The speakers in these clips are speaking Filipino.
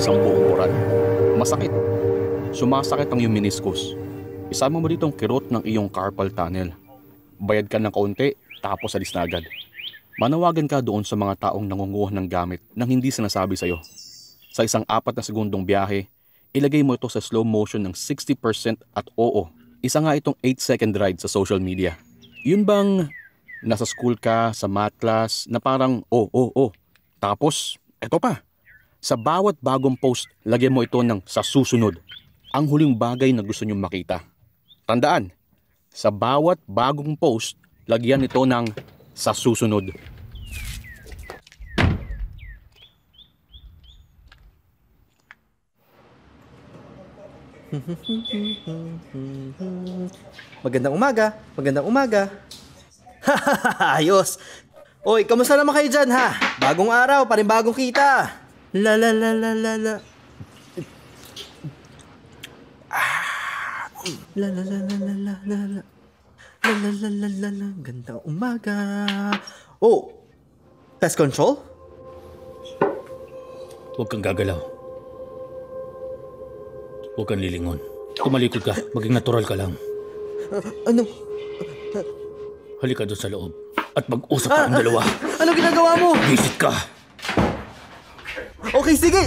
isang buong oran. Masakit. Sumasakit ang iyong meniscus. Isama mo dito ang kirot ng iyong carpal tunnel. Bayad ka ng kaunti, tapos alis na agad. Manawagan ka doon sa mga taong nangunguha ng gamit nang hindi sinasabi sa'yo. Sa isang 4 na segundong biyahe, ilagay mo ito sa slow motion ng 60% at oo. Isa nga itong 8-second ride sa social media. Yun bang nasa school ka, sa math class, na parang Tapos, eto pa. Sa bawat bagong post, lagyan mo ito ng sa susunod. Ang huling bagay na gusto niyong makita. Tandaan, sa bawat bagong post, lagyan ito ng sa susunod. Magandang umaga. Magandang umaga. Ayos. Oy, kamusta naman kayo dyan, ha? Bagong araw, panibagong kita. La la la la la la. La la la la la la la la. La la la la la la. Gandang umaga. Oh, pest control? Huwag kang gagalaw. Huwag kang lilingon. Tumalikod ka. Maging natural ka lang. Ano? Halika doon sa loob. At mag-usap ka ang dalawa. Ano ginagawa mo? Visit ka. Okay, sige.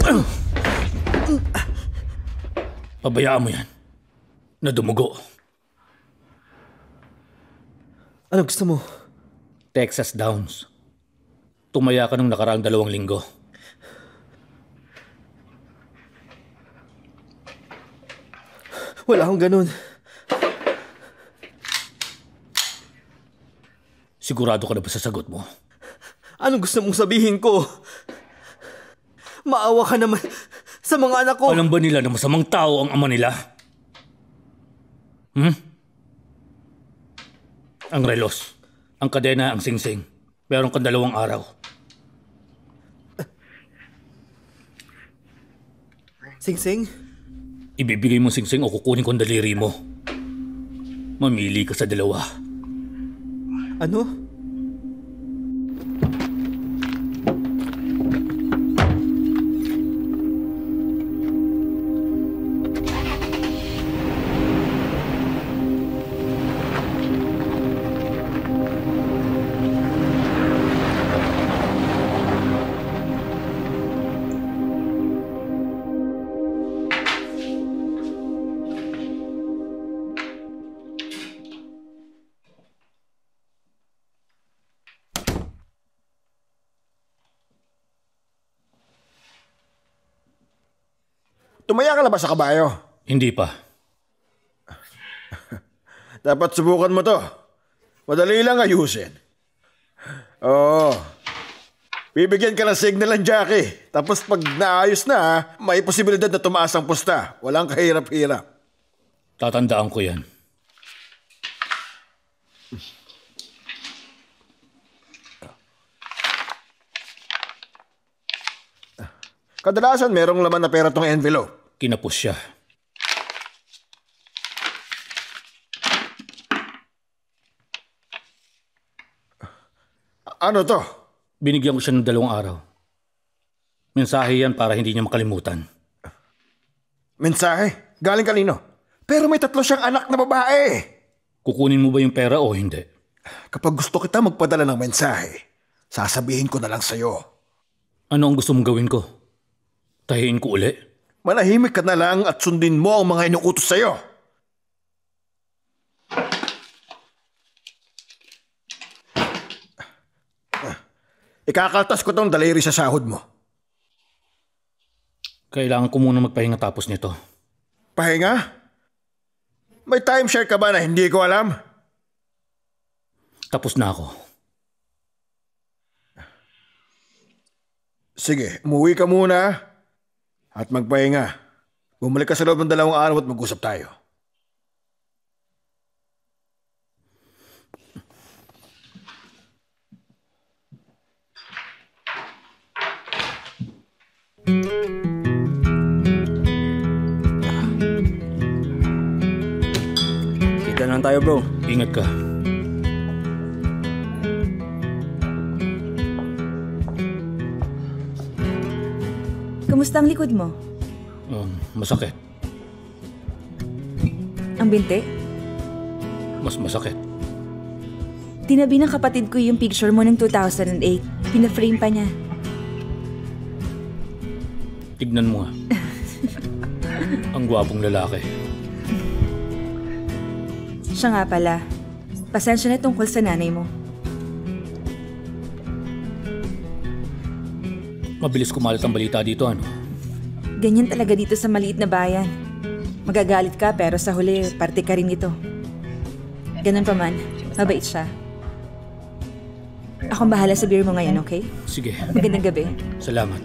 Pabayaan mo yan. Na dumugo. Ano gusto mo? Texas Downs. Tumaya ka nung nakaraang 2 linggo. Wala akong ganun. Sigurado ka na ba sa sagot mo? Anong gusto mong sabihin ko? Maawa ka naman sa mga anak ko. Alam ba nila na masamang tao ang ama nila? Ang relos, ang kadena, ang singsing. Meron kang 2 araw. Singsing? Ibibigay mo singsing o kukunin ko ang daliri mo. Mamili ka sa 2. Ano? Tumaya ka na ba sa kabayo? Hindi pa. Dapat subukan mo to. Madali lang ayusin. Oo. Bibigyan ka ng signal ng Jackie. Tapos pag naayos na, may posibilidad na tumaas ang pusta. Walang kahirap-hirap. Tatandaan ko yan. Kadalasan merong laman na pera tong envelope. Kinapos siya. Ano to? Binigyan ko siya ng 2 araw. Mensahe yan para hindi niya makalimutan. Mensahe? Galing kanino? Pero may 3 siyang anak na babae. Kukunin mo ba yung pera o hindi? Kapag gusto kita magpadala ng mensahe, sasabihin ko na lang sa'yo. Ano ang gusto mong gawin ko? Tahiin ko uli? Manahimik ka na lang at sundin mo ang mga inuutos sa'yo. Ikakaltas ko tong daliri sa sahod mo. Kailangan ko muna magpahinga tapos nito. Pahinga? May timeshare ka ba na hindi ko alam? Tapos na ako. Sige, umuwi ka muna. At magpahinga. Bumalik ka sa loob ng 2 araw at mag-usap tayo. Kita lang tayo, bro. Ingat ka. Kumusta ang likod mo? Masakit. Ang binti? Mas masakit. Tinabi ng kapatid ko yung picture mo ng 2008. Pina-frame pa niya. Tignan mo nga. Ang gwapong lalaki. Siya nga pala. Pasensya na tungkol sa nanay mo. Mabilis kumalat ang balita dito, ano? Ganyan talaga dito sa maliit na bayan. Magagalit ka pero sa huli, parte ka rin ito. Ganun pa man, mabait siya. Akong bahala sa beer mo ngayon, okay? Sige. Magandang gabi. Salamat.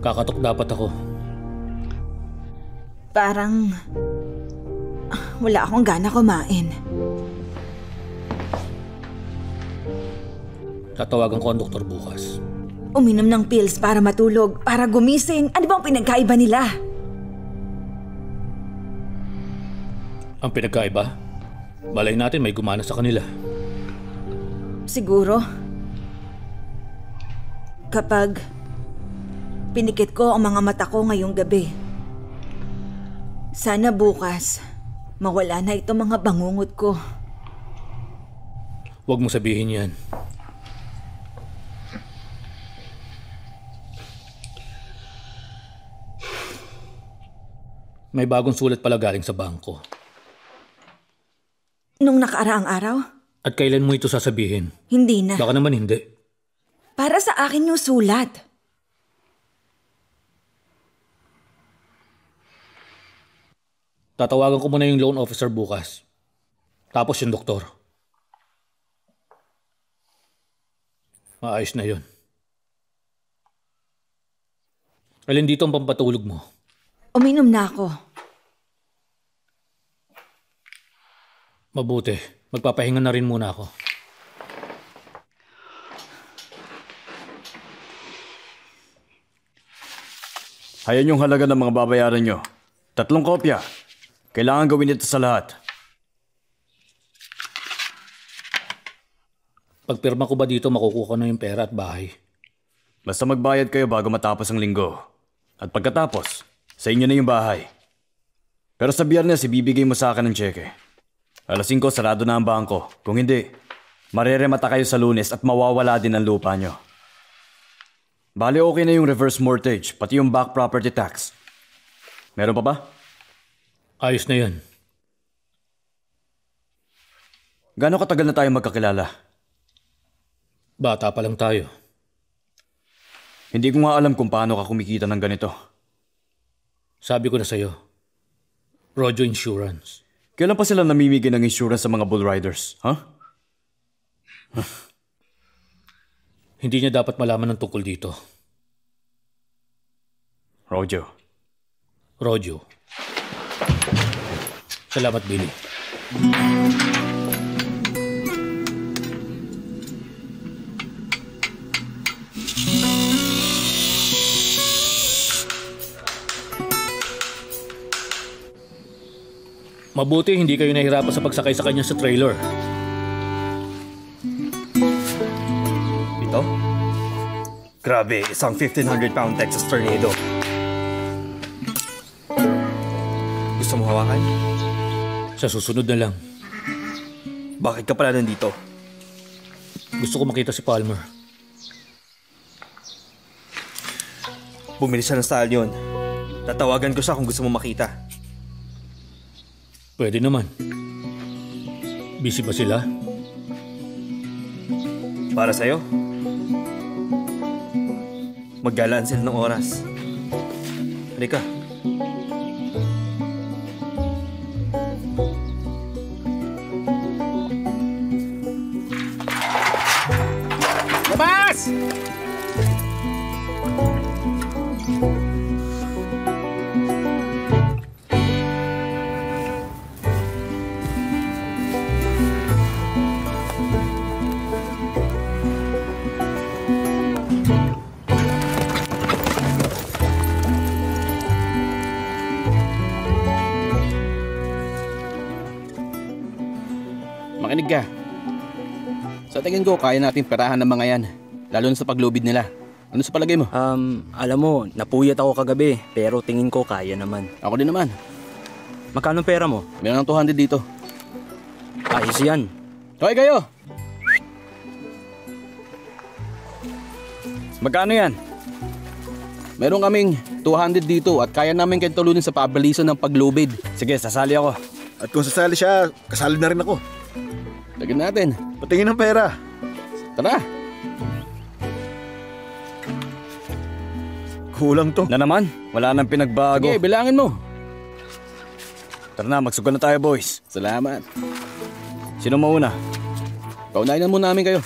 Kakatok dapat ako. Parang wala akong gana kumain. Tatawagan ko ang doktor bukas. Uminom ng pills para matulog, para gumising. Ano bang pinagkaiba nila? Ang pinagkaiba? Balay natin may gumana sa kanila. Siguro. Kapag pinikit ko ang mga mata ko ngayong gabi. Sana bukas, mawala na itong mga bangungot ko. Huwag mo sabihin yan. May bagong sulat pala galing sa bangko. Nung nakaraang araw? At kailan mo ito sasabihin? Hindi na. Baka naman hindi. Para sa akin yung sulat. Tatawagan ko muna yung loan officer bukas. Tapos yung doktor. Maayos na yun. Alin dito ang pampatulog mo? Uminom na ako. Mabuti. Magpapahinga na rin muna ako. Ayan yung halaga ng mga babayaran nyo. 3 kopya. Kailangan gawin ito sa lahat. Pagpirma ko ba dito makukuha ko na yung pera at bahay? Basta magbayad kayo bago matapos ang linggo. At pagkatapos, sa inyo na yung bahay. Pero sa Biyernes, ibibigay mo sa akin ng tseke. Alas 5, sarado na ang bangko. Kung hindi, mareremata kayo sa Lunes at mawawala din ang lupa nyo. Bali okay na yung reverse mortgage, pati yung back property tax. Meron pa ba? Ayos na yun. Gano'ng katagal na tayo magkakilala? Bata pa lang tayo. Hindi ko nga alam kung paano ka kumikita ng ganito. Sabi ko na sa'yo, Rojo Insurance. Kailan pa sila namimigay ng insurance sa mga bull riders, ha? Hindi niya dapat malaman ng tungkol dito. Rojo. Rojo. Salamat, Billy. Mabuti hindi kayo nahirapan sa pagsakay sa kanya sa trailer. Ito? Grabe, isang 1,500-pound Texas Tornado. Gusto mo hawakan? Sa susunod na lang. Bakit ka pala nandito? Gusto ko makita si Palmer. Bumili siya ng stallion. Tatawagan ko siya kung gusto mo makita. Pwede naman. Busy ba sila? Para sa'yo. Maggalaan sila ng oras. Halika. Labas! Makinig ka. Sa tingin ko, kaya natin perahan ng mga yan. Lalo na sa paglubid nila. Ano sa palagay mo? Alam mo, napuyat ako kagabi, pero tingin ko kaya naman. Ako din naman. Magkano pera mo? Meron ng 200 dito. Ayos yan. Okay kayo? Magkano yan? Meron kaming 200 dito at kaya namin kayo tulunin sa pabilisan ng paglubid. Sige, sasali ako. At kung sasali siya, kasali na rin ako. Lagyan natin. Patingin ng pera. Tara. Kulang to. Na naman, wala nang pinagbago. Sige, bilangin mo. Tara na, magsugal na tayo, boys. Salamat. Sino mauna? Paunahin na muna namin kayo.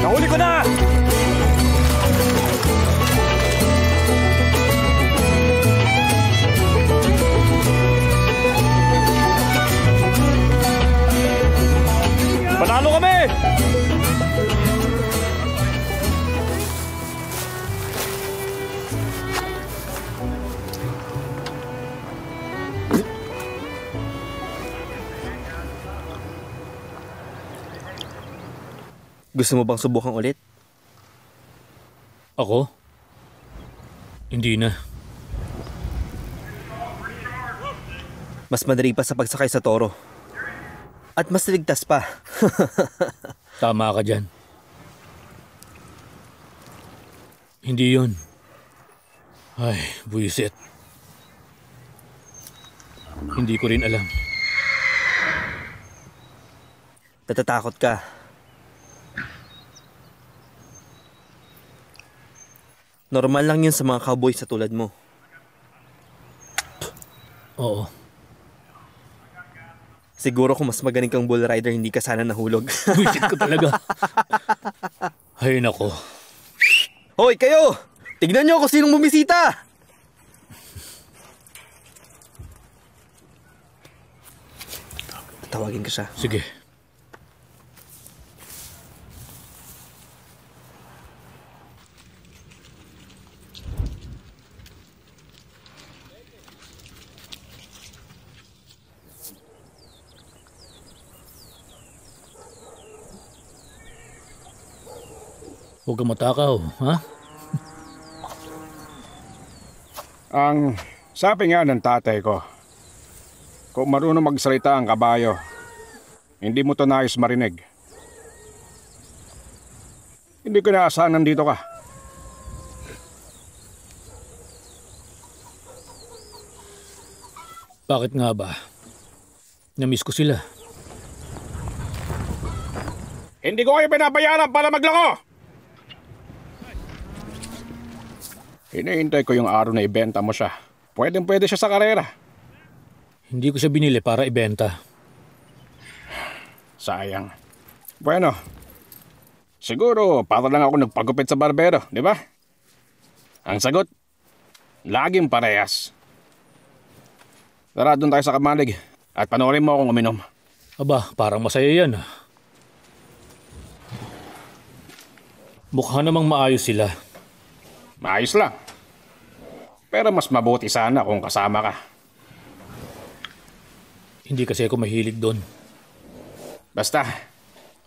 Nahuli ko na! Panalo kami! Gusto mo bang subukan ulit? Ako? Hindi na. Mas madali pa sa pagsakay sa toro. At mas ligtas pa. Tama ka dyan. Hindi yun. Ay, buwisit. Hindi ko rin alam. Natatakot ka. Normal lang yun sa mga cowboy sa tulad mo. Oo. Siguro kung mas magaling kang bull rider, hindi ka sana nahulog. Buwisit ko talaga. Ay, nako. Hoy, kayo! Tignan nyo kung sinong bumisita! Tawagin ko siya. Sige. Huwag kang matakaw, ha? Ang sabi nga ng tatay ko, kung marunong magsalita ang kabayo, hindi mo to nais marinig. Hindi ko naasahan nandito ka. Bakit nga ba? Namiss ko sila. Hindi ko kayo pinabayaran para maglako! Hinihintay ko yung araw na ibenta mo siya. Pwede siya sa karera. Hindi ko siya binili para ibenta. Sayang. Bueno, siguro para lang ako nagpagupit sa barbero, di ba? Ang sagot, laging parehas. Tara, doon tayo sa kamalig at panoorin mo akong uminom. Aba, parang masaya yan. Mukha namang maayos sila. Maayos lang. Pero mas mabuti sana kung kasama ka. Hindi kasi ako mahilig doon. Basta,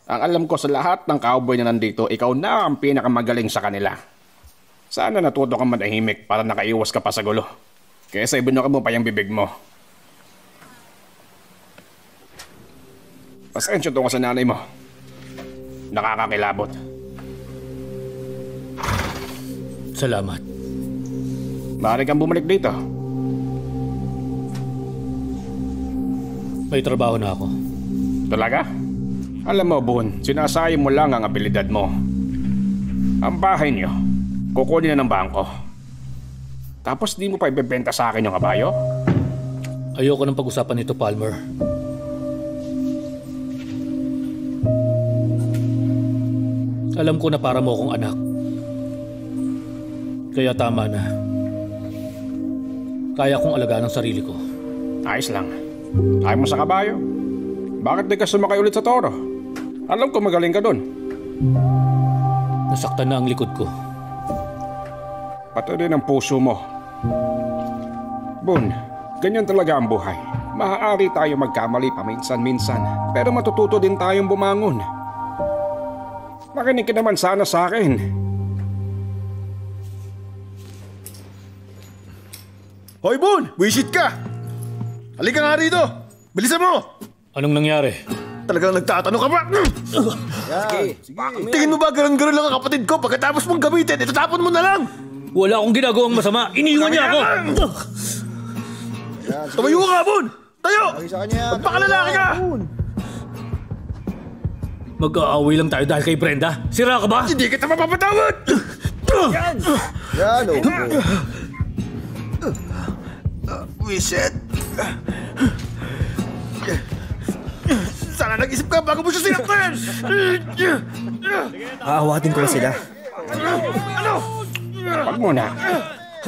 ang alam ko sa lahat ng cowboy na nandito, ikaw na ang pinakamagaling sa kanila. Sana natuto kang manahimik para nakaiwas ka pa sa gulo. Kesa ibinuka mo pa yung bibig mo. Pasensya to ko sa nanay mo. Nakakakilabot. Salamat. Maaari kang bumalik dito. May trabaho na ako. Talaga? Alam mo, Boone, sinasayang mo lang ang abilidad mo. Ang bahay niyo, kukunin na ng bangko. Tapos di mo pa ibebenta sa akin yung kabayo? Ayoko ng pag-usapan nito, Palmer. Alam ko na para mo akong anak. Kaya tama na. Kaya kong alagaan ang sarili ko. Ayos lang. Ayaw mo sa kabayo? Bakit di ka sumakay ulit sa toro? Alam ko magaling ka doon. Nasaktan na ang likod ko. Pati rin ang puso mo. Boone, ganyan talaga ang buhay. Maaari tayo magkamali paminsan-minsan, pero matututo din tayong bumangon. Makinig ka naman sana sa akin. Hoy, Boone! Wisit ka! Halika nga rito! Bilisan mo! Anong nangyari? Talagang nagtatanong ka ba? Tingin mo ba ganun-ganun lang ang kapatid ko pagkatapos mong gamitin, itatapon mo na lang! Wala akong ginagawang masama. Iniwan niya ako! Tumayo ka, Boone! Tayo! Magpakalalaki ka! Mag-aaway lang tayo dahil kay Brenda. Sira ka ba? Hindi kita mapapatawad! Yan, oh. Wisit! Sana nag-isip ka bago mo siya sinaktan! Aawatin ko na sila. Wag muna.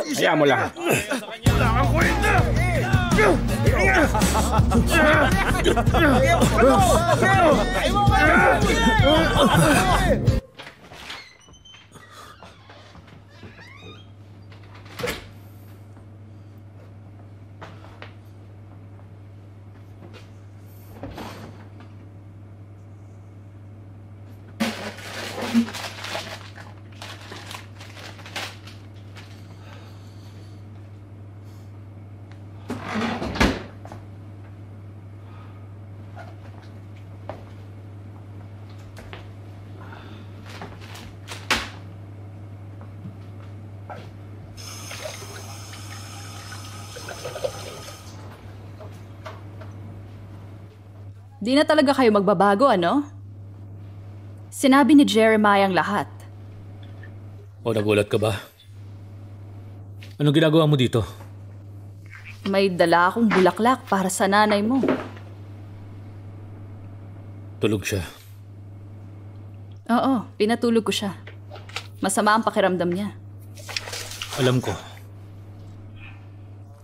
Hayaan mo lang. Wala kang kwenta! Di na talaga kayo magbabago, ano? Sinabi ni Jeremiah ang lahat. O nagulat ka ba? Anong ginagawa mo dito? May dala akong bulaklak para sa nanay mo. Tulog siya. Oo, pinatulog ko siya. Masama ang pakiramdam niya. Alam ko.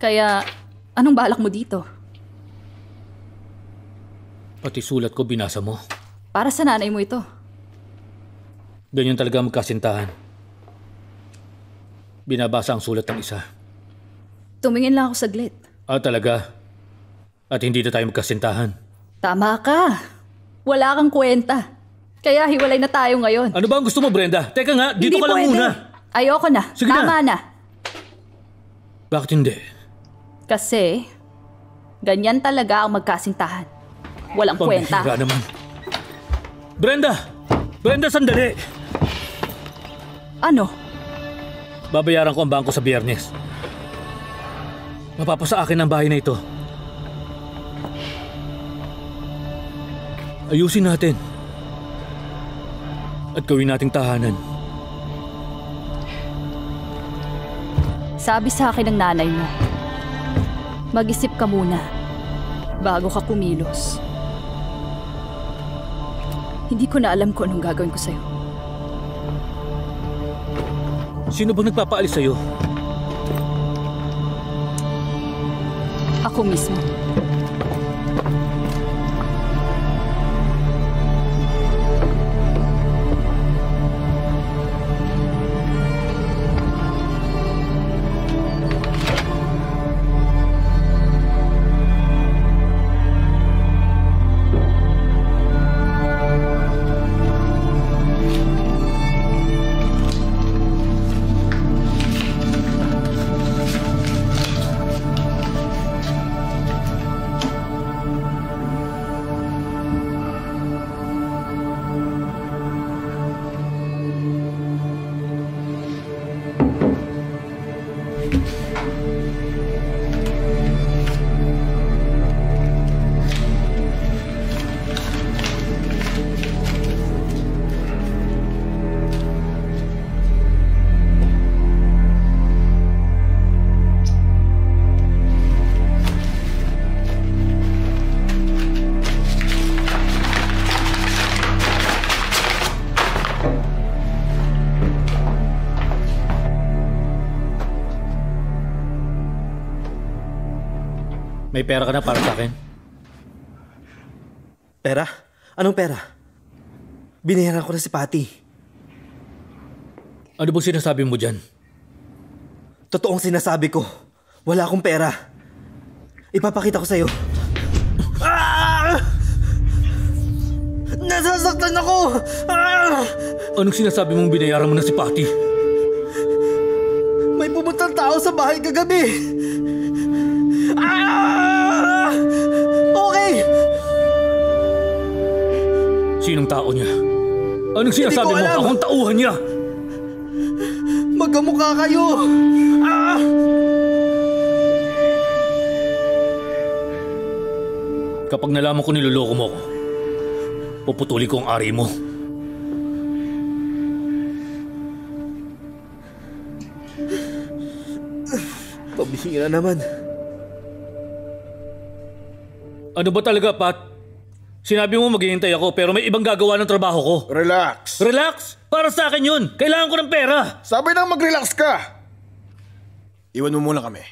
Kaya, anong balak mo dito? Pati sulat ko binasa mo. Para sa nanay mo ito. Ganyan talaga magkasintahan. Binabasa ang sulat ng isa. Tumingin lang ako saglit. Talaga? At hindi na tayo magkasintahan? Tama ka. Wala kang kwenta. Kaya hiwalay na tayo ngayon. Ano ba ang gusto mo, Brenda? Teka nga, dito Hindi ka lang pwede. muna. Ayoko na. Sige Tama na. Bakit hindi? Kasi, ganyan talaga ang magkasintahan. Walang kwenta. Pambihira naman. Brenda! Brenda, sandali! Ano? Babayaran ko ang bangko sa Biyernes. Mapapasa akin ang bahay na ito. Ayusin natin. At gawin nating tahanan. Sabi sa akin ng nanay mo, mag-isip ka muna bago ka kumilos. Hindi ko na alam kung anong gagawin ko sa'yo. Sino bang nagpapaalis sa'yo? Ako mismo. May pera ka na para sa akin? Pera? Anong pera? Binayaran ko na si Patty. Ano ba sinasabi mo dyan? Totoong sinasabi ko. Wala akong pera. Ipapakita ko sa'yo. Ah! Nasasaktan ako! Ah! Anong sinasabi mong binayaran mo na si Patty? May pumuntang tao sa bahay kagabi. Ah! Okay! Sinong tao niya? Anong sinasabi mo? alam. Akong tauhan niya! Magkamukha kayo! Ah! Kapag nalaman ko niloloko mo ako, puputuli ko ang ari mo. Pabihira naman. Ano ba talaga, Pat? Sinabi mo maghihintay ako pero may ibang gagawa ng trabaho ko. Relax. Relax? Para sa akin yun. Kailangan ko ng pera. Sabi nang mag-relax ka. Iwan mo muna kami.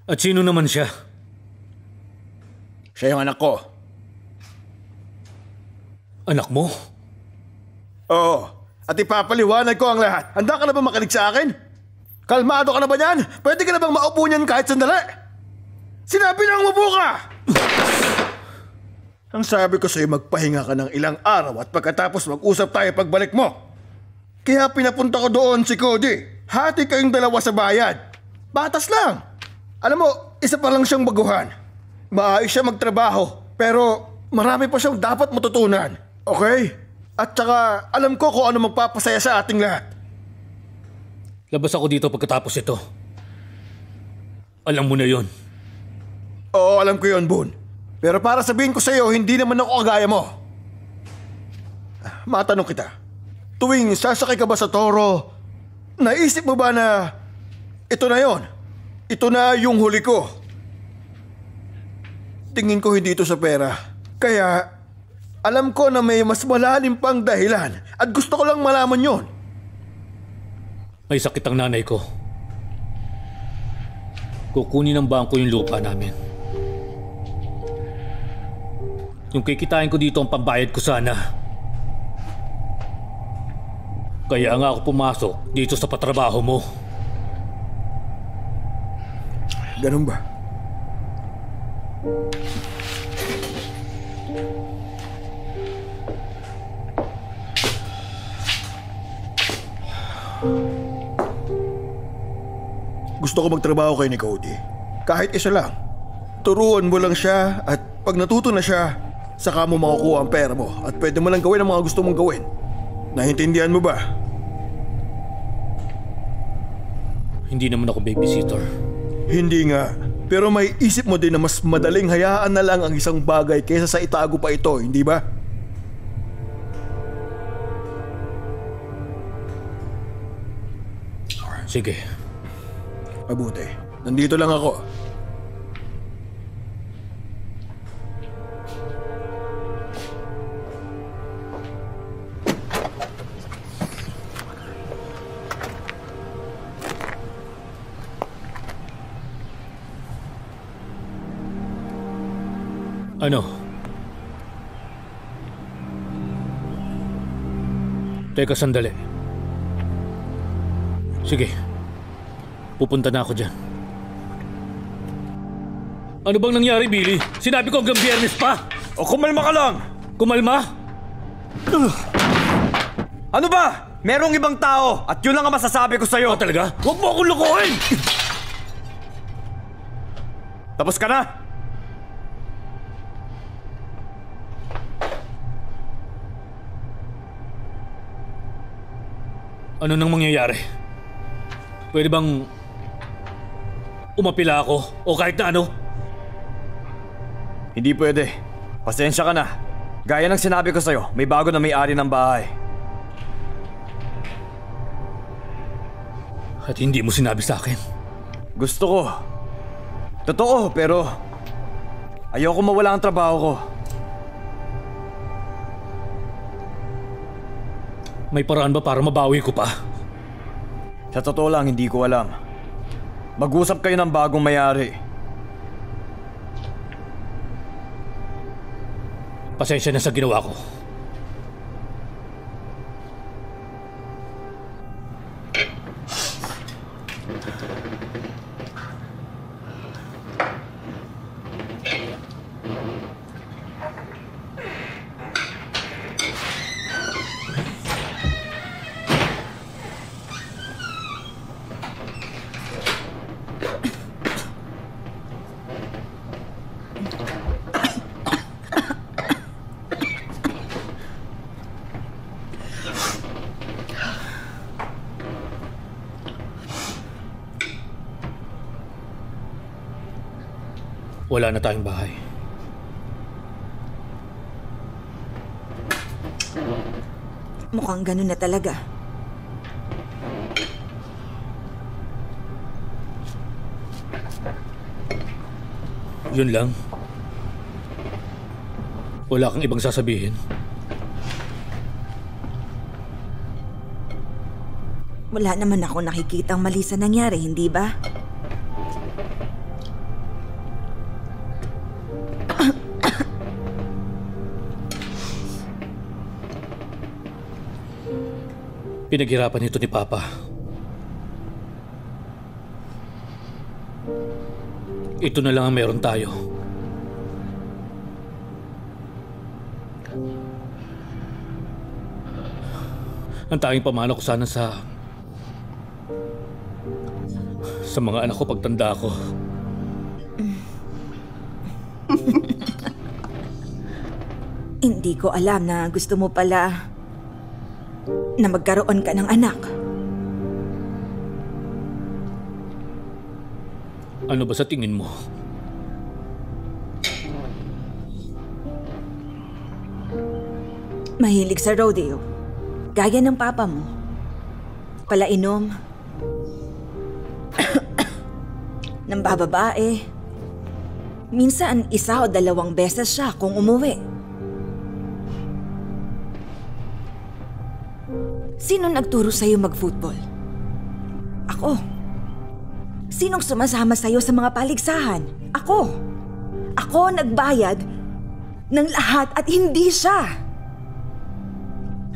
At sino naman siya? Siya yung anak ko. Anak mo? Oo. At ipapaliwanag ko ang lahat. Handa ka na ba makinig sa akin? Kalmado ka na ba yan? Pwede ka na bang maupo niyan kahit sandali? Sinabi na umupo ka! Ang sabi ko sa'yo, magpahinga ka ng ilang araw at pagkatapos mag-usap tayo pagbalik mo. Kaya pinapunta ko doon si Cody. Hati kayong dalawa sa bayad. Batas lang. Alam mo, isa pa lang siyang baguhan. Maayos siya magtrabaho, pero marami pa siyang dapat matutunan. Okay? At saka, alam ko kung ano magpapasaya sa ating lahat. Labas ako dito pagkatapos ito. Alam mo na yon. Oo, alam ko yon, Boone. Pero para sabihin ko sa'yo, hindi naman ako kagaya mo. Matanong kita, tuwing sasakay ka ba sa toro, naisip mo ba na ito na yon? Ito na yung huli ko. Tingin ko hindi ito sa pera. Kaya Alam ko na may mas malalim pang dahilan at gusto ko lang malaman yon. May sakit ang nanay ko. Kukunin ng bangko yung lupa namin. Yung kikitain ko dito ang pambayad ko sana. Kaya nga ako pumasok dito sa patrabaho mo. Ganun ba? Gusto ko magtrabaho kay ni Cody. Kahit isa lang. Turuan mo lang siya at pag natuto na siya, saka mo makukuha ang pera mo at pwede mo lang gawin ang mga gusto mong gawin. Naintindihan mo ba? Hindi naman ako babysitter. Hindi nga. Pero may isip mo din na mas madaling hayaan na lang ang isang bagay kaysa sa itago pa ito, hindi ba? Sige. Mabuti. Nandito lang ako. Ano? Teka sandali. Sige. Pupunta na ako dyan. Ano bang nangyari, Billy? Sinabi ko hanggang Biyernes pa! O kumalma ka lang! Kumalma? Ano ba? Merong ibang tao at yun lang ang masasabi ko sa'yo. Talaga? Huwag mo akong lukuhin! Tapos ka na? Ano nang mangyayari? Pwede bang umapila ako o kahit na ano? Hindi pwede. Pasensya ka na. Gaya ng sinabi ko sa'yo, may bago na may-ari ng bahay. At hindi mo sinabi sa akin. Gusto ko. Totoo, pero ayoko mawala ang trabaho ko. May paraan ba para mabawi ko pa? Sa totoo lang, hindi ko alam. Mag-usap kayo ng bagong may-ari. Pasensya na sa ginawa ko. Wala na tayong bahay. Mukhang ganun na talaga. Yun lang. Wala kang ibang sasabihin. Wala naman ako nakikitang mali sa nangyari, hindi ba? Pinaghirapan ito ni Papa. Ito na lang ang meron tayo. Ang tanging pamana ko sana sa mga anak ko pagtanda ko. Hindi ko alam na gusto mo pala na magkaroon ka ng anak. Ano ba sa tingin mo? Mahilig sa rodeo. Gaya ng papa mo. Palainom. Ng bababae. Minsan 1 o 2 beses siya kung umuwi. Sino nagturo sa'yo mag-football? Ako. Sinong sumasama sa'yo sa mga paligsahan? Ako. Ako nagbayad ng lahat at hindi siya.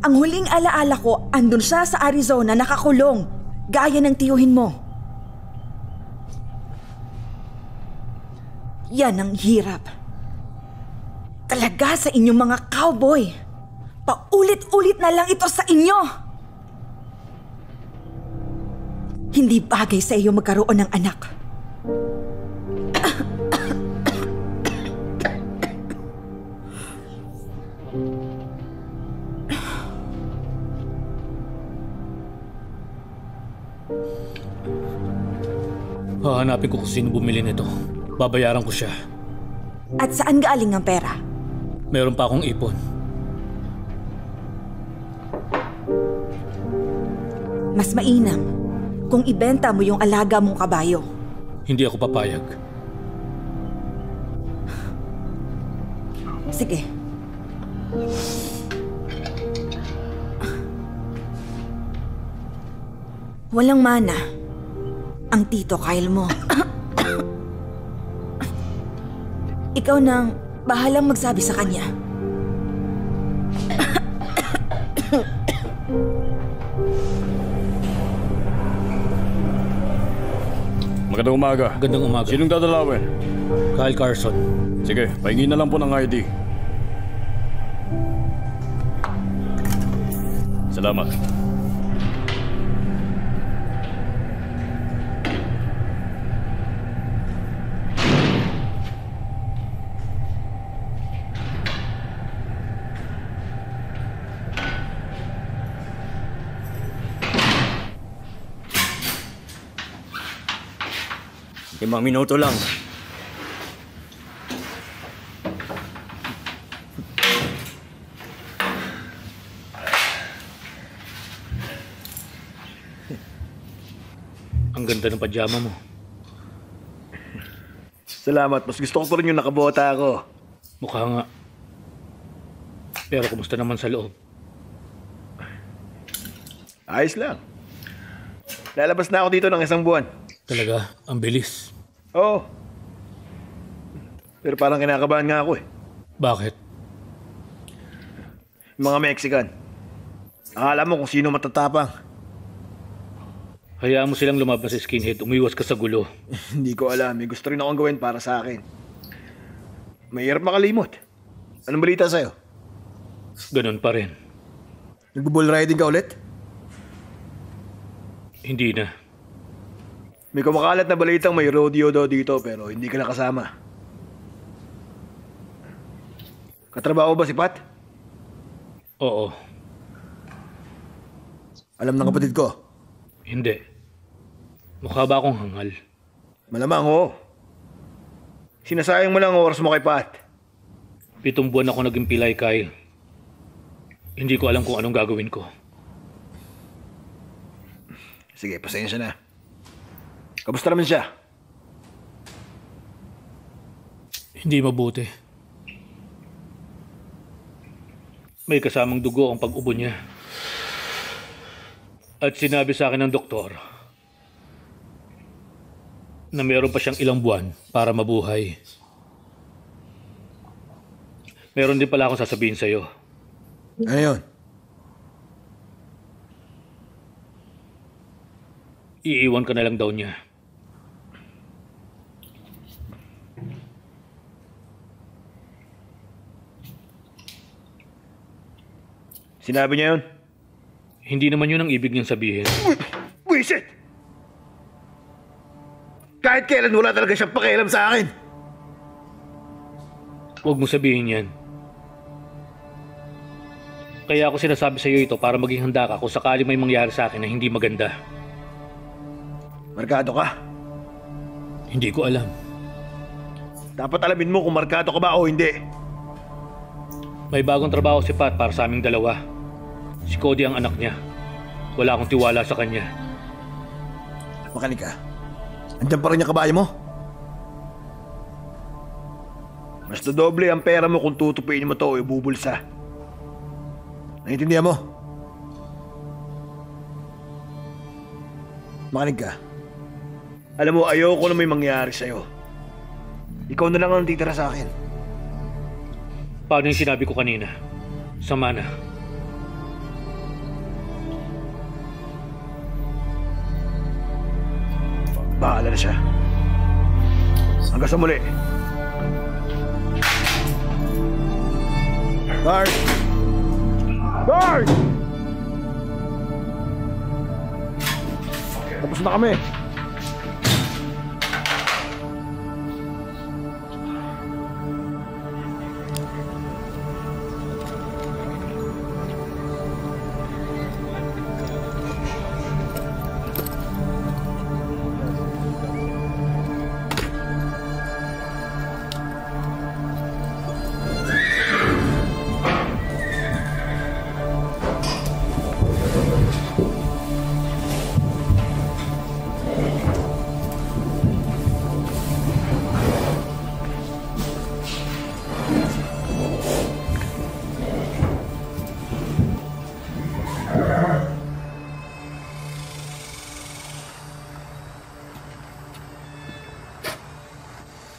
Ang huling alaala ko, andun siya sa Arizona nakakulong, gaya ng tiyuhin mo. Yan ang hirap. Talaga sa inyong mga cowboy. Paulit-ulit na lang ito sa inyo. Hindi bagay sa iyo magkaroon ng anak. Hahanapin ko kung sino bumili nito. Babayaran ko siya. At saan galing ang pera? Meron pa akong ipon. Mas mainam kung ibenta mo yung alaga mong kabayo. Hindi ako papayag. Sige. Walang mana ang Tito Kyle mo. Ikaw nang bahalang magsabi sa kanya. Magandang umaga. Magandang umaga. Sinong dadalawin? Kyle Carson. Sige, pahingin na lang po ng ID. Salamat. Limang minuto lang. Ang ganda ng pajama mo. Salamat, mas gusto ko pa rin yung nakabota ako. Mukha nga. Pero kumusta naman sa loob? Ayos lang. Lalabas na ako dito ng isang buwan. Talaga, ang bilis. Oo. Pero parang kinakabahan nga ako eh. Bakit? Yung mga Mexican. Akala mo kung sino matatapang. Hayaan mo silang lumabas sa skinhead, umiwas ka sa gulo. Hindi ko alam. May gusto rin akong gawin para sa akin. Mahirap makalimot. Anong balita sa'yo? Ganun pa rin. Nagbo-bull riding ka ulit? Hindi na. May kumakalat na balitang may rodeo daw dito pero hindi ka nakasama. Katrabaho ba si Pat? Oo. Alam ng kapatid ko? Hindi. Mukha ba akong hangal? Malamang oo. Sinasayang mo lang ang oras mo kay Pat. 7 buwan ako naging pilay, Kyle. Hindi ko alam kung anong gagawin ko. Sige, pasensya na. Kamusta naman siya? Hindi mabuti. May kasamang dugo ang pag-ubo niya. At sinabi sa akin ng doktor na meron pa siyang ilang buwan para mabuhay. Meron din pala akong sasabihin sa'yo. Ano yun? Iiwan ka na lang daw niya. Sinabi niya yun? Hindi naman yun ang ibig niyang sabihin. Buisit! Kahit kailan wala talaga siyang pakialam sa akin. Huwag mo sabihin yan. Kaya ako sinasabi sa iyo ito para maging handa ka kung sakali may mangyari sa akin na hindi maganda. Markado ka? Hindi ko alam. Dapat alamin mo kung markado ka ba o hindi. May bagong trabaho si Pat para sa aming dalawa. Si Cody ang anak niya. Wala akong tiwala sa kanya. Makinig ka. Andiyan pa rin yung kabayo mo? Mas dodoble ang pera mo kung tutupiin mo to o ibubulsa. Naiintindihan mo? Makinig ka. Alam mo, ayoko na may mangyari sa'yo. Ikaw na lang ang titira sa akin. Paano yung sinabi ko kanina? Sama na. Bahala na siya. Hanggang sa muli. Guard! Guard! Tapos na kami.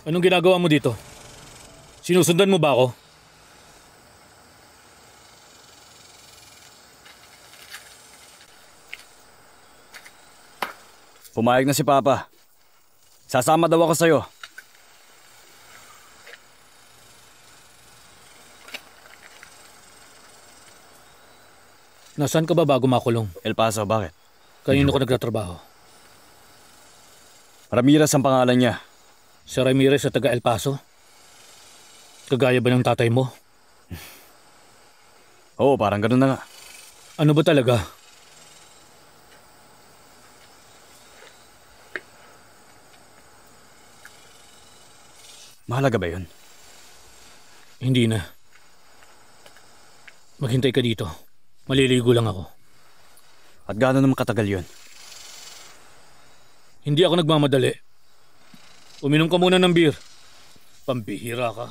Anong ginagawa mo dito? Sinusundan mo ba ako? Pumayag na si Papa. Sasama daw ako sa'yo. Nasaan ka ba bago makulong? El Paso, bakit? Kanino ka nagtatrabaho? Ramirez ang pangalan niya. Si Ramirez sa taga El Paso? Kagaya ba ng tatay mo? Oo, parang ganun na nga. Ano ba talaga? Mahalaga ba yun? Hindi na. Maghintay ka dito. Maliligo lang ako. At gaano naman katagal yun? Hindi ako nagmamadali. Uminom ka muna ng beer. Pambihira ka.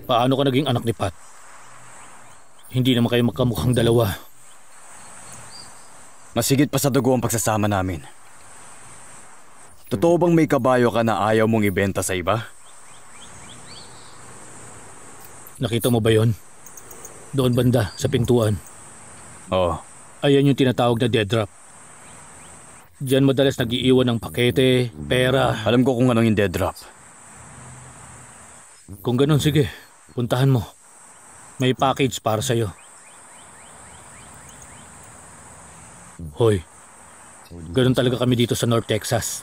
Paano ka naging anak ni Pat? Hindi naman kayo magkamukhang dalawa. Masigit pa sa dugo ang pagsasama namin. Totoo bang may kabayo ka na ayaw mong ibenta sa iba? Nakita mo ba yon? Doon banda, sa pintuan. Oo. Ayan yung tinatawag na dead drop. Diyan madalas nag-iiwan ng pakete, pera. Alam ko kung anong yung dead drop. Kung ganun, sige. Puntahan mo. May package para sa'yo. Hoy, ganun talaga kami dito sa North Texas.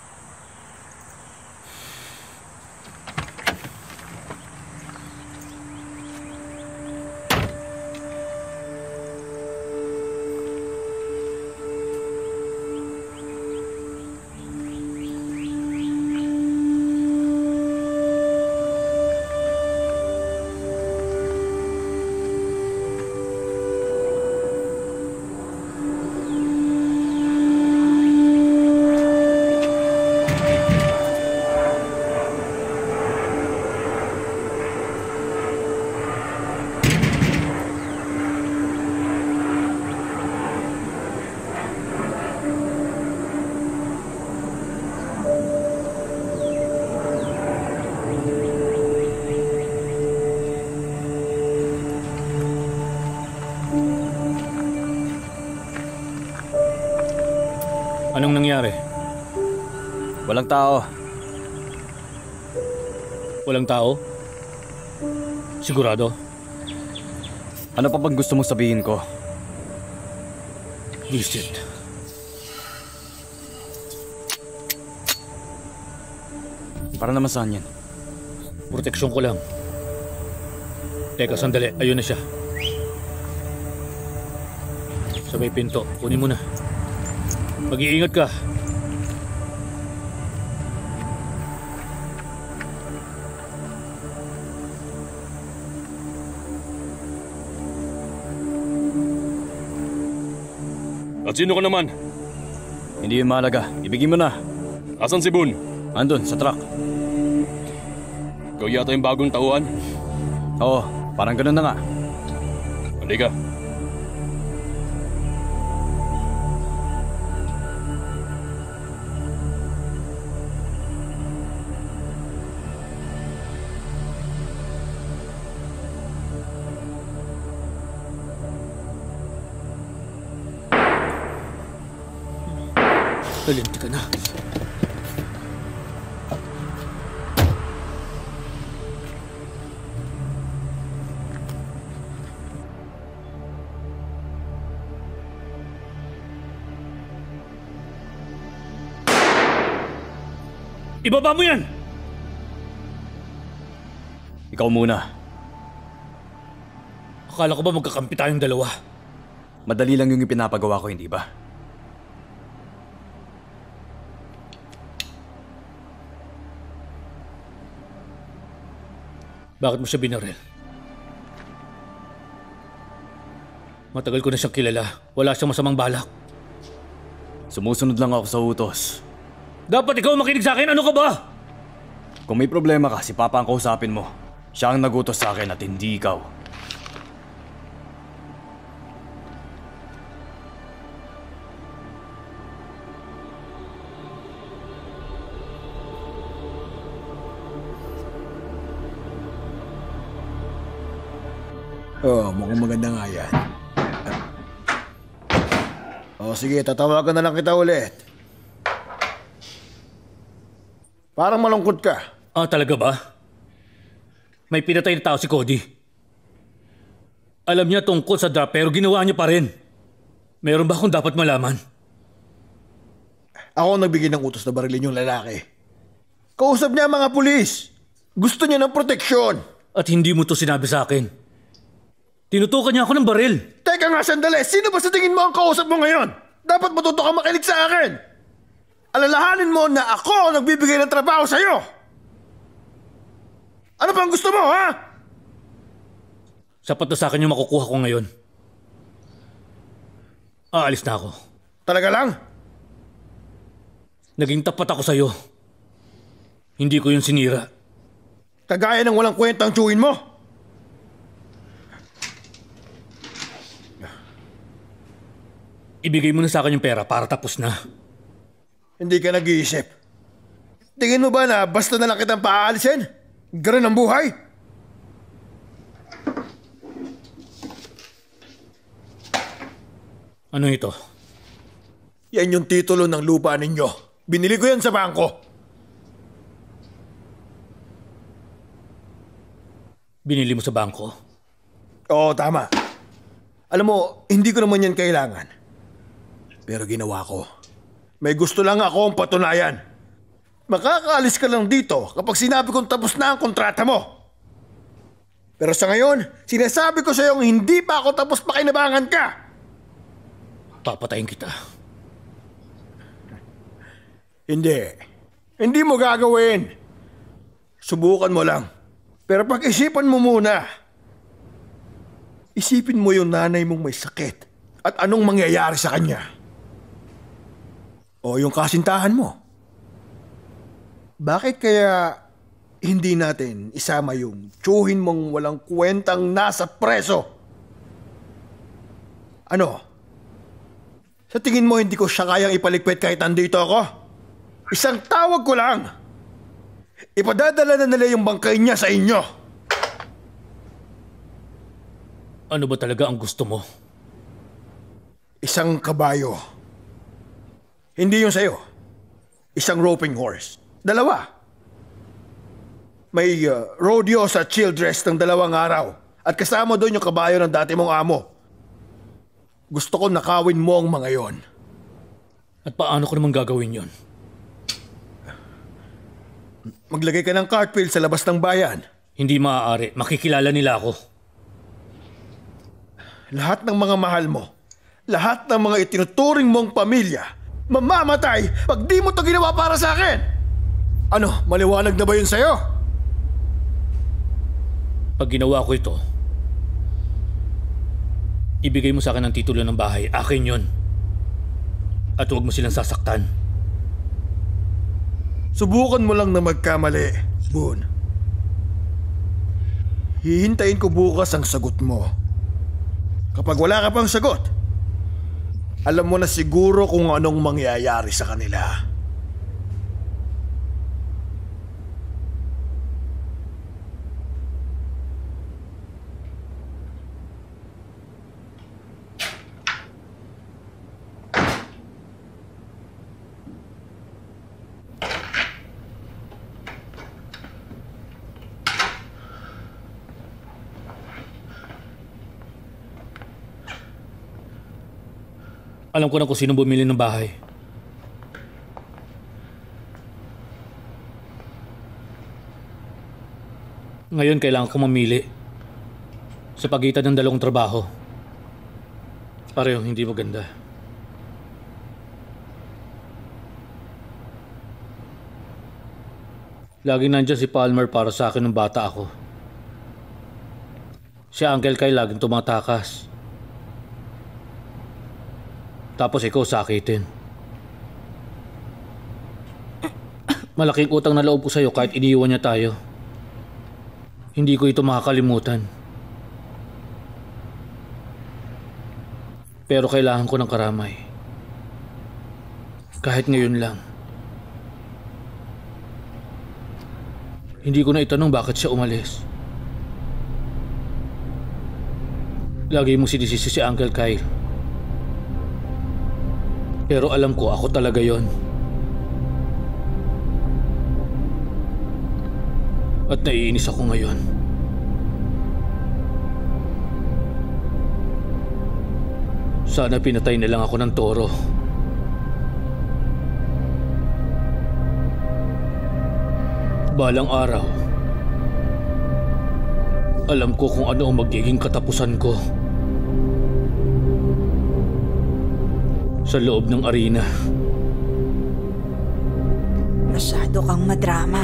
Anong nangyari? Walang tao. Walang tao? Sigurado? Ano pa bang gusto mong sabihin ko? Visit. Para naman saan yan? Proteksyon ko lang. Teka, sandali. Ayun na siya. Sa may pinto. Kunin mo na. Mag-iingat ka. At sino ka naman? Hindi yun mahalaga. Ibigin mo na. Asan si Boone? Andun, sa truck. Ikaw yata yung bagong tauhan. Oo, parang ganun na nga. Halika. Talinti ka na. Ibaba mo yan! Ikaw muna. Akala ko ba magkakampi tayong dalawa? Madali lang yung ipinapagawa ko, hindi ba? Bakit mo siya binaril? Matagal ko na siyang kilala. Wala siyang masamang balak. Sumusunod lang ako sa utos. Dapat ikaw makinig sa akin. Ano ka ba? Kung may problema ka, si Papa ang kausapin mo. Siya ang nagutos sa akin at hindi ikaw. Mukhang maganda nga yan. Sige, tatawagan na lang kita ulit. Parang malungkot ka. Ah, talaga ba? May pinatay na tao si Cody. Alam niya tungkol sa drop pero ginawa niya pa rin. Meron ba akong dapat malaman? Ako ang nagbigay ng utos na barilin yung lalaki. Kausap niya ang mga pulis. Gusto niya ng proteksyon. At hindi mo to sinabi sa akin. Tinutukan niya ako ng baril. Teka nga sandali, sino ba sa tingin mo ang kausap mo ngayon? Dapat matuto ka makinig sa akin. Alalahanin mo na ako ang nagbibigay ng trabaho sa'yo. Ano pang gusto mo, ha? Sapat na sa akin yung makukuha ko ngayon. Aalis na ako. Talaga lang? Naging tapat ako sa'yo. Hindi ko yun sinira. Kagaya ng walang kwentang tsuhin mo. Ibigay mo na sa akin yung pera para tapos na. Hindi ka nag-iisip. Tingin mo ba na basta na lang kitang paaalisin? Ganun ang buhay? Ano ito? Yan yung titulo ng lupa ninyo. Binili ko yan sa bangko. Binili mo sa bangko? Oo, tama. Alam mo, hindi ko naman yan kailangan. Pero ginawa ko. May gusto lang akong patunayan. Makakaalis ka lang dito kapag sinabi kong tapos na ang kontrata mo. Pero sa ngayon, sinasabi ko sa iyong hindi pa ako tapos pakinabangan ka. Papatayin kita. Hindi. Hindi mo gagawin. Subukan mo lang. Pero pag-isipan mo muna. Isipin mo yung nanay mong may sakit at anong mangyayari sa kanya. O yung kasintahan mo. Bakit kaya hindi natin isama yung tsuhin mong walang kwentang nasa preso? Ano? Sa tingin mo hindi ko siya kayang ipaligpit kahit nandito ako? Isang tawag ko lang. Ipadadala na nila yung bangkay niya sa inyo. Ano ba talaga ang gusto mo? Isang kabayo. Hindi yung sayo. Isang roping horse. Dalawa. May rodeo sa Childress ng 2 araw. At kasama doon yung kabayo ng dati mong amo. Gusto ko nakawin mo ang mga yon. At paano ko naman gagawin yon? Maglagay ka ng cartwheel sa labas ng bayan. Hindi maaari. Makikilala nila ako. Lahat ng mga mahal mo, lahat ng mga itinuturing mong pamilya, mamamatay pag di mo to ginawa para sa akin. Ano, maliwanag na ba yun sa'yo? Pag ginawa ko ito, ibigay mo sa akin ang titulo ng bahay. Akin yun. At huwag mo silang sasaktan. Subukan mo lang na magkamali, Boone. Hihintayin ko bukas ang sagot mo. Kapag wala ka pang sagot, alam mo na siguro kung anong mangyayari sa kanila. Alam ko na kung sino bumili ng bahay. Ngayon kailangan ko mamili sa pagitan ng dalawang trabaho. Parehong hindi maganda. Laging nandyan si Palmer para sa akin nung bata ako. Si Uncle Kyle laging tumatakas. Tapos ikaw sakitin. Malaking utang na loob ko sa'yo kahit iniwan niya tayo. Hindi ko ito makakalimutan. Pero kailangan ko ng karamay. Kahit ngayon lang. Hindi ko na itanong bakit siya umalis. Lagi mong sinisisi si Uncle Kyle. Pero alam ko, ako talaga yon. At naiinis ako ngayon. Sana pinatay na lang ako ng toro. Balang araw, alam ko kung ano ang magiging katapusan ko. Sa loob ng arena. Masyado kang madrama.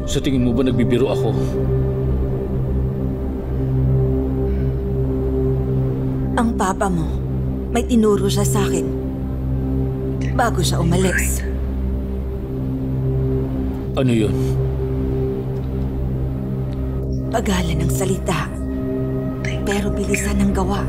Sa tingin mo ba nagbibiro ako? Ang papa mo, may tinuro siya sa akin bago siya umalis. Ano yun? Pagalan ng salita, pero bilisan ng gawa.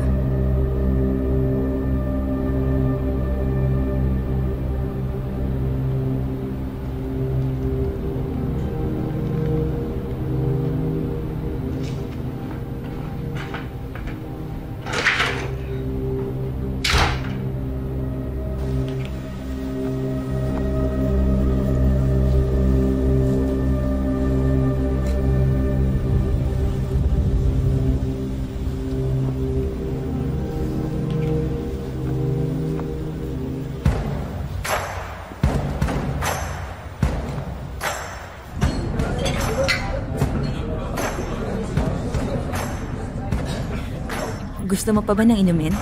Gusto mo pa ba ng inumin?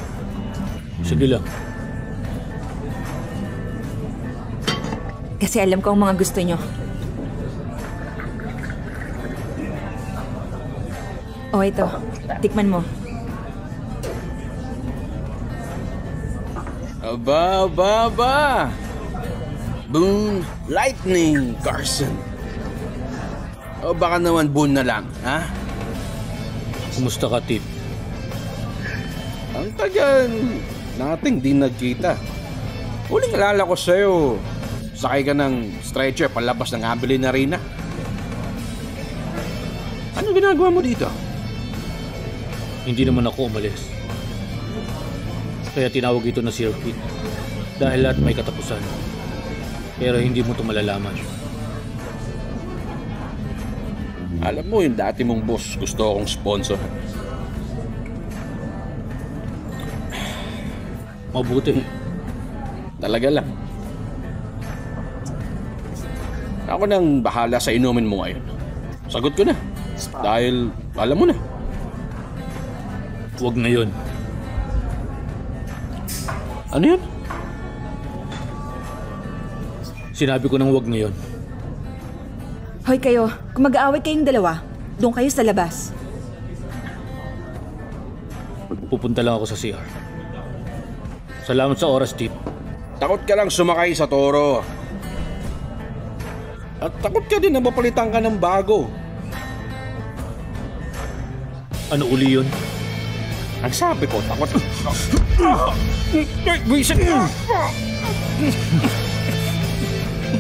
Sige lang. Kasi alam ko ang mga gusto nyo. O ito, tikman mo. Aba, aba, aba! Boone Lightning Carson. O baka naman Boone na lang, ha? Kumusta ka, Tip? Ang tagal nating di nagkita. Huling alala ko sa'yo, sakay ka ng stretcher palabas ng Abilene Arena. Ano ginagawa mo dito? Hindi naman ako umalis. Kaya tinawag ito na circuit. Dahil lahat may katapusan. Pero hindi mo ito malalaman. Alam mo, yung dati mong boss gusto akong sponsor. Mabuti. Talaga lang. Ako nang bahala sa inumin mo ngayon. Sagot ko na. Dahil alam mo na. Huwag ngayon. Ano yun? Sinabi ko nang wag ngayon. Hoy kayo, kung mag-aaway kayong dalawa, doon kayo sa labas. Pupunta lang ako sa CR. Salamat sa oras, Tip. Takot ka lang sumakay sa toro. At takot ka din na mapalitan ka ng bago. Ano uli yun? Ang sabi ko, takot. Wisit!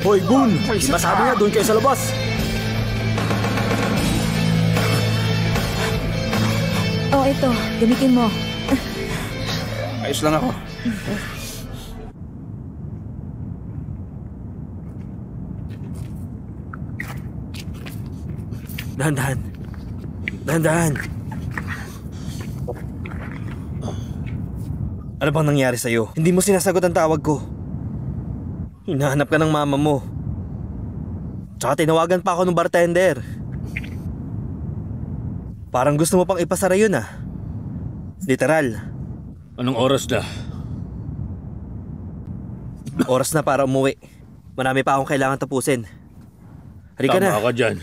Hoy, Boone! Di ba sabi nga doon kayo sa labas? Oh, ito. Gamitin mo. Ayos lang ako. Dahan-dahan. Dahan-dahan. Ano bang nangyari sa'yo? Hindi mo sinasagot ang tawag ko. Hinahanap ka ng mama mo. Tsaka tinawagan pa ako ng bartender. Parang gusto mo pang ipasara yun ah. Literal. Anong oras na? Oras na para umuwi. Marami pa akong kailangan tapusin. Halika na. Tama ka dyan.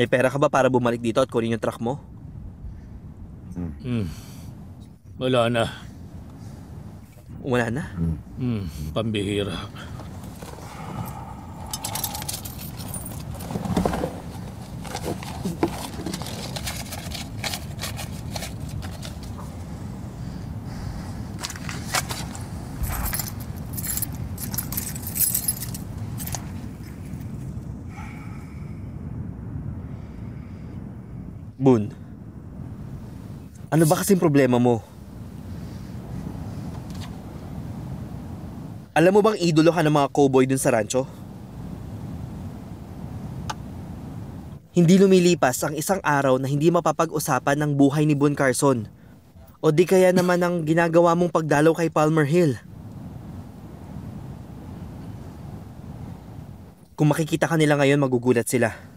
May pera ka ba para bumalik dito at kunin yung truck mo? Wala na. Wala na? Pambihira. Boone, ano ba kasing problema mo? Alam mo bang idolo ka ng mga cowboy dun sa rancho? Hindi lumilipas ang isang araw na hindi mapapag-usapan ng buhay ni Boone Carson. O di kaya naman ang ginagawa mong pagdalaw kay Palmer Hill. Kung makikita ka nila ngayon, magugulat sila.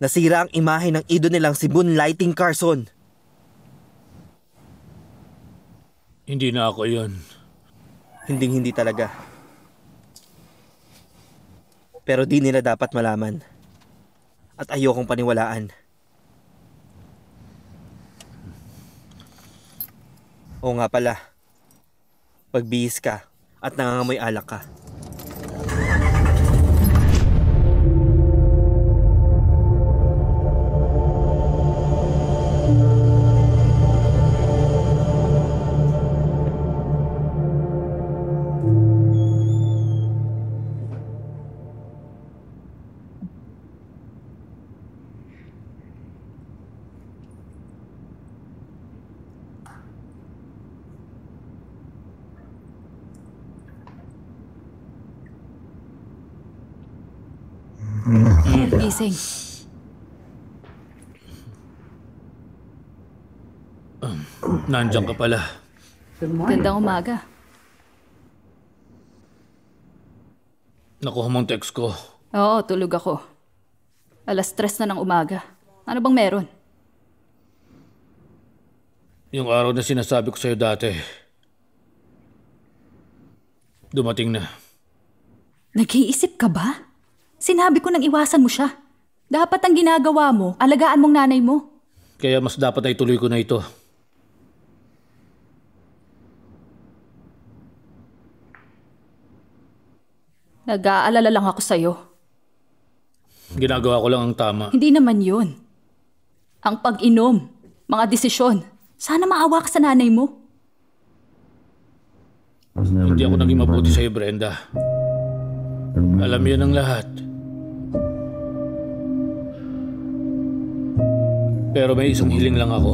Nasira ang imahe ng idol nilang si Boone Lighting Carson. Hindi na ako yun. Hinding-hindi talaga. Pero di nila dapat malaman. At ayokong paniwalaan. Oo nga pala. Pagbihis ka at nangangamoy alak ka. Gising. Nandiyan ka pala. Gandang umaga. Nakuha mong text ko. Oo, tulog ako. 3:00 na ng umaga. Ano bang meron? Yung araw na sinasabi ko sa'yo dati. Dumating na. Nag-iisip ka ba? Sinabi ko nang iwasan mo siya. Dapat ang ginagawa mo, alagaan mong nanay mo. Kaya mas dapat ay tuloy ko na ito. Nag-aalala lang ako sa'yo. Ginagawa ko lang ang tama. Hindi naman yun. Ang pag-inom, mga desisyon. Sana maawa ka sa nanay mo. Hindi ako naging mabuti sa'yo, Brenda. Alam niyo ng lahat. Pero may isang hiling lang ako.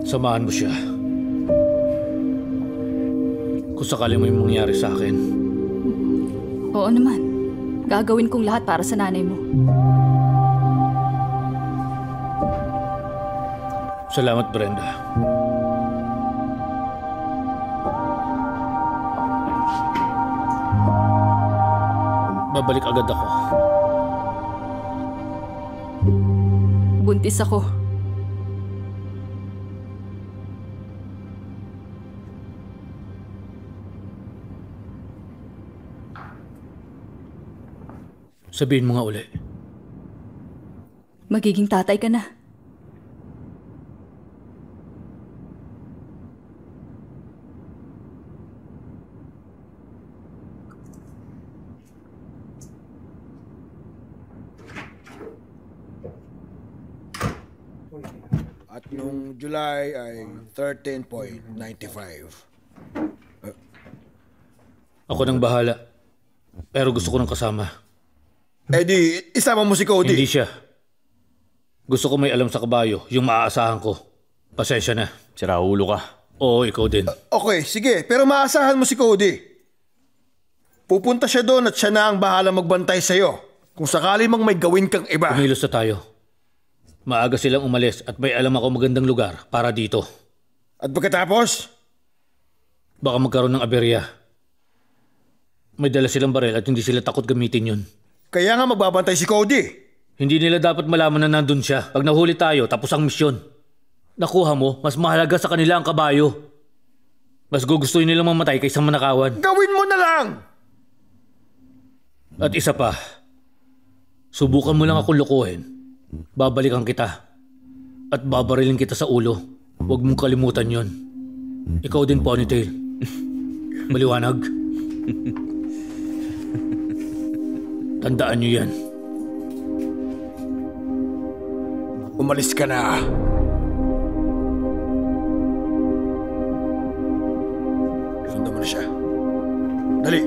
Samahan mo siya. Kung sakali may mangyari sa akin. Oo naman. Gagawin kong lahat para sa nanay mo. Salamat, Brenda. Babalik agad ako. Buntis ako. Sabihin mo nga uli. Magiging tatay ka na. At nung July ay 13.95. Ako nang bahala. Pero gusto ko nang kasama. Eh di, isama mo si Cody. Hindi siya. Gusto ko may alam sa kabayo, yung maaasahan ko. Pasensya na. Sira ulo ka. Oo, ikaw din. Okay, sige. Pero maasahan mo si Cody. Pupunta siya doon at siya na ang bahala magbantay sa'yo. Kung sakali mang may gawin kang iba. Kumilos na tayo. Maaga silang umalis at may alam ako magandang lugar para dito. At pagkatapos? Baka magkaroon ng aberya. May dala silang barel at hindi sila takot gamitin yun. Kaya nga magbabantay si Cody. Hindi nila dapat malaman na nandun siya. Pag nahuli tayo, tapos ang misyon. Nakuha mo, mas mahalaga sa kanila ang kabayo. Mas gugustuhin nilang mamatay kaysa manakawan. Gawin mo na lang! At isa pa, subukan mo lang akong lukuhin. Babalikan kita. At babarilin kita sa ulo. Huwag mong kalimutan yon. Ikaw din, Ponytail. Maliwanag. Tandaan niyo yan. Umalis ka na. Sundan mo na siya. Dali.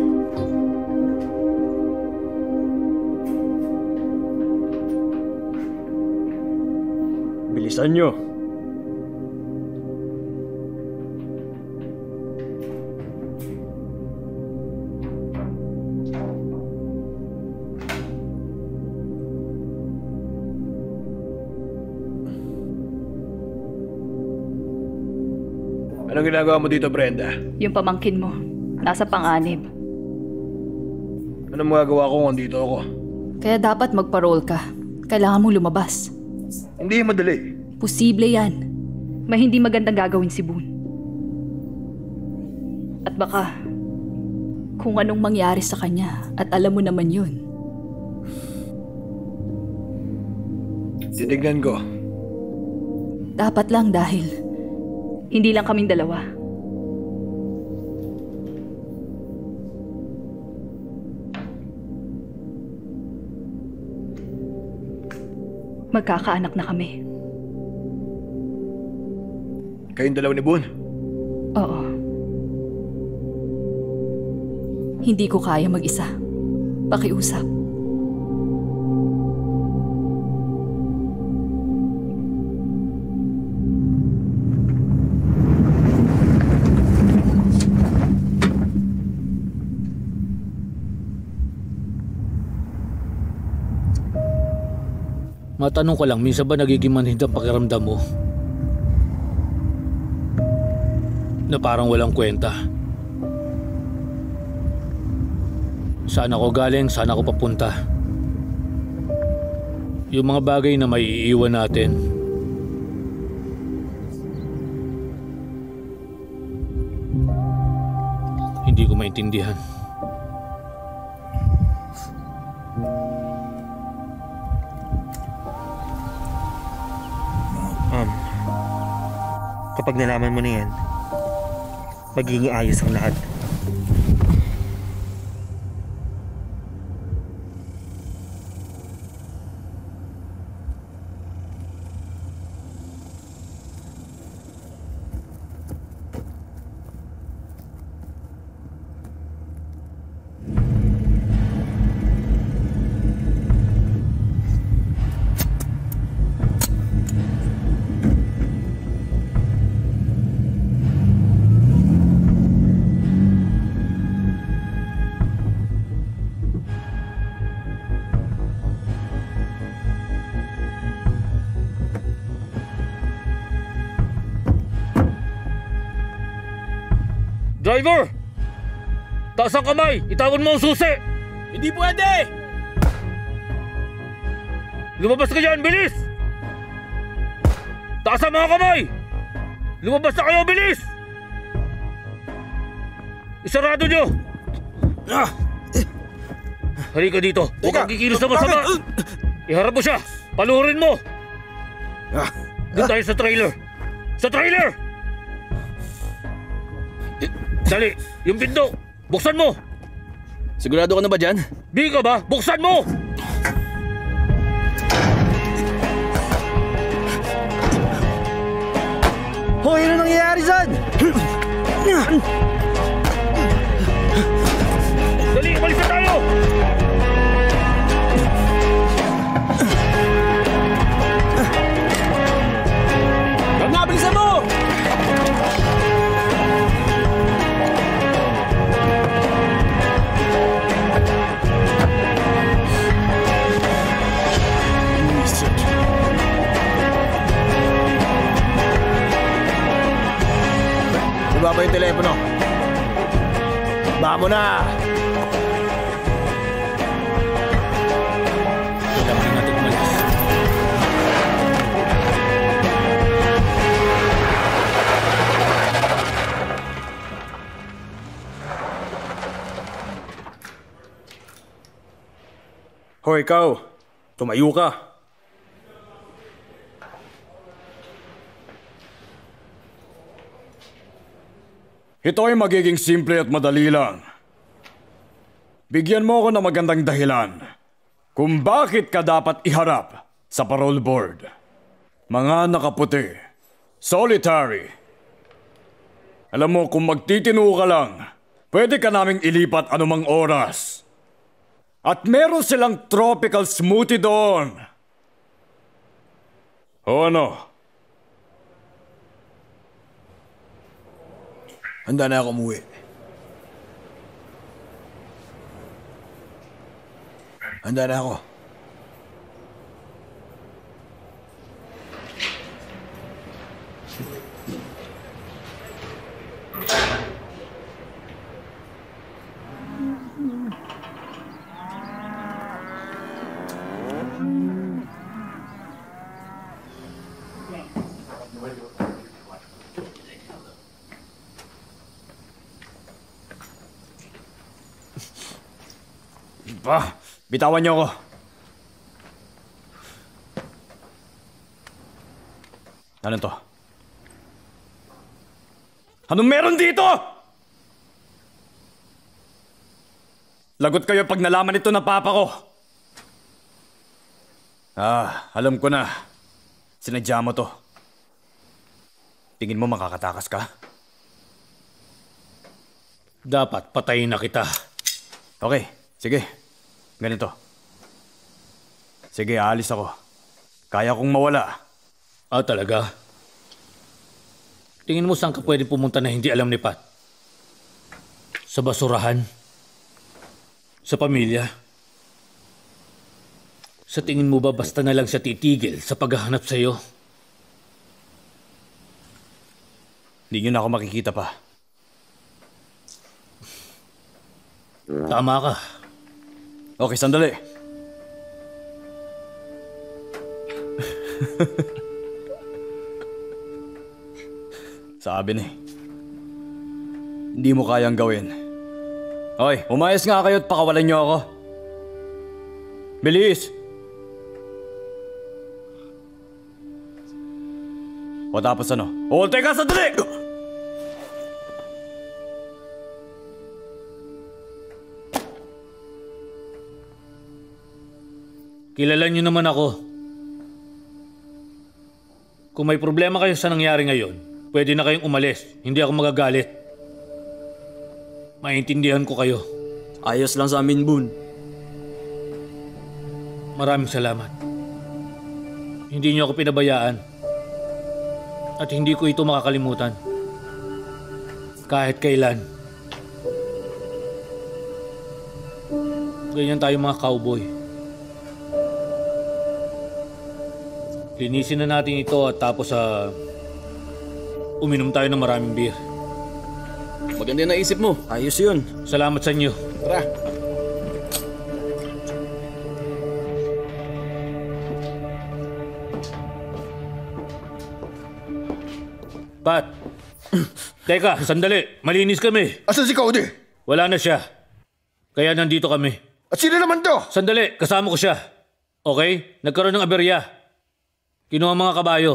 Bilisan nyo. Anong ginagawa mo dito, Brenda? Yung pamangkin mo. Nasa pang-anib. Anong magagawa ko kung andito ako? Kaya dapat magparol ka. Kailangan mong lumabas. Hindi madali. Posible yan. May hindi magandang gagawin si Boone. At baka, kung anong mangyari sa kanya at alam mo naman yun. Titignan ko. Dapat lang dahil hindi lang kaming dalawa. Magkakaanak na kami. Kayong dalawa ni Boone? Oo. Hindi ko kaya mag-isa. Pakiusap. Matanong ko lang, minsan ba nagiging manhid ang pakiramdam mo? Na parang walang kwenta. Saan ako galing, saan ako papunta? Yung mga bagay na may iiwan natin. Hindi ko maintindihan. Kapag nalaman mo na yan, magiging ayos ang lahat. Driver! Taas ang kamay! Itawan mo ang susi! Hindi pwede! Lumabas ka dyan! Bilis! Taas ang mga kamay! Lumabas na kayo! Bilis! Isarado nyo! Halika dito! Huwag kang kikilos na masama! Iharap mo siya! Paluhurin mo! Doon tayo sa trailer! Sa trailer! Dali! Yung pinto! Buksan mo! Sigurado ka na ba dyan? Di ka ba? Buksan mo! Hoy, ano nangyayari dyan? Dali! Umalis na tayo! Bilisan mo! Diba ba yung telepono? Baka mo na! Kailangan natin umalis. Hoy, ikaw! Tumayo ka! Ito ay magiging simple at madali lang. Bigyan mo ako ng magandang dahilan kung bakit ka dapat iharap sa parole board. Mga nakaputi, solitary. Alam mo, kung magtitino ka lang, pwede ka naming ilipat anumang oras. At meron silang tropical smoothie doon. O ano? Handa na ako umuwi. Handa na ako. Bitawan niyo ako. Ano to? Anong meron dito? Lagot kayo pag nalaman ito na papa ko. Alam ko na. Sinadya mo to. Tingin mo makakatakas ka? Dapat patayin na kita. Okay, sige. Ganito. Sige, aalis ako. Kaya kong mawala. Talaga? Tingin mo saan ka pwede pumunta na hindi alam ni Pat? Sa basurahan? Sa pamilya? Sa tingin mo ba basta na lang siya titigil sa paghahanap sa'yo? Hindi nyo na ako makikita pa. Tama ka. Okay, sandali. Sabi ni, hindi mo kayang gawin. Okay, umayos nga kayo at pakawalan niyo ako. Bilis! O tapos ano? O, teka, sandali! Kilala niyo naman ako. Kung may problema kayo sa nangyari ngayon, pwede na kayong umalis. Hindi ako magagalit. Maintindihan ko kayo. Ayos lang sa amin, Boon. Maraming salamat. Hindi niyo ako pinabayaan. At hindi ko ito makakalimutan. Kahit kailan. Ganyan tayo mga cowboy. Linisin na natin ito at tapos uminom tayo ng maraming beer. Maganda na isip mo. Ayos yun. Salamat sa inyo. Tara. Pat! Teka, sandali. Malinis kami. Asan si Cody? Wala na siya. Kaya nandito kami. At sino naman to? Sandali, kasama ko siya. Okay? Nagkaroon ng aberya. Kinuha ang mga kabayo.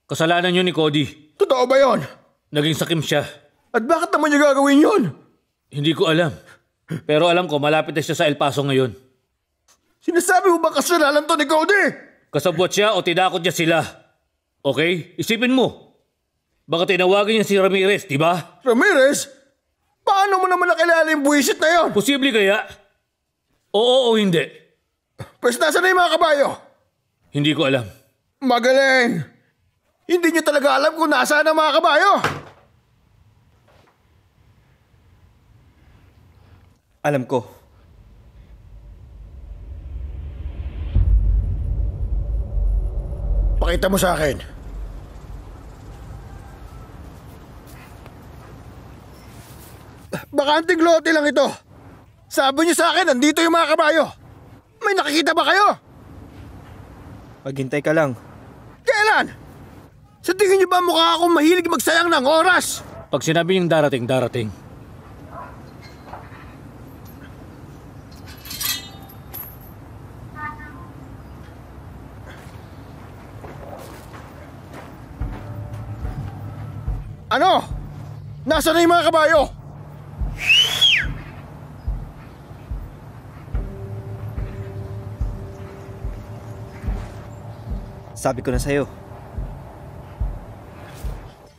Kasalanan yun ni Cody. Totoo ba yon? Naging sakim siya. At bakit naman niya gagawin yun? Hindi ko alam. Pero alam ko, malapit na siya sa El Paso ngayon. Sinasabi mo ba kasalanan to ni Cody? Kasabwat siya o tinakot niya sila. Okay? Isipin mo. Baka tinawagan niya si Ramirez, di ba? Ramirez? Paano mo naman nakilala yung buwisit na yon? Posible kaya? Oo o hindi. Pwes nasa na yung mga kabayo? Hindi ko alam. Magaling! Hindi niyo talaga alam kung nasaan ang mga kabayo! Alam ko. Pakita mo sa akin. Baka anting lote lang ito. Sabi niyo sa akin, nandito yung mga kabayo. May nakikita ba kayo? Maghintay ka lang. Kailan? Sa tingin niyo ba mukha akong mahilig magsayang ng oras? Pag sinabi niyong darating, darating. Ano? Nasaan na yung mga kabayo? Sabi ko na sa'yo.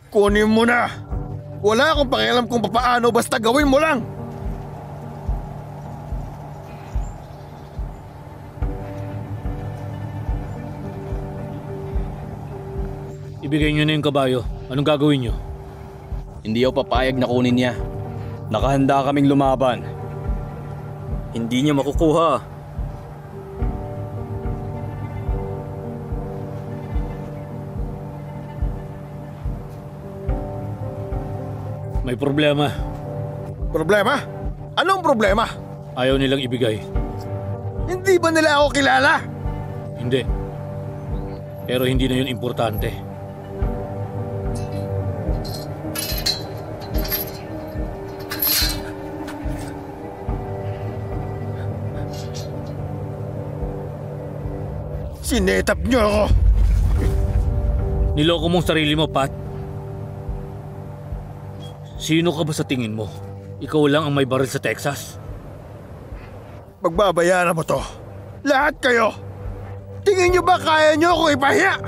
Kunin mo na. Wala akong pakialam kung papaano, basta gawin mo lang. Ibigay niyo na yung kabayo. Anong gagawin niyo? Hindi ako papayag na kunin niya. Nakahanda kaming lumaban. Hindi niya makukuha. May problema. Problema? Anong problema? Ayaw nilang ibigay. Hindi ba nila ako kilala? Hindi. Pero hindi na yun importante. Sinetap niyo ako. Niloko mong sarili mo, Pat. Sino ka ba sa tingin mo? Ikaw lang ang may baril sa Texas? Magbabayaran mo to. Lahat kayo. Tingin niyo ba kaya niyo ako ipahiya?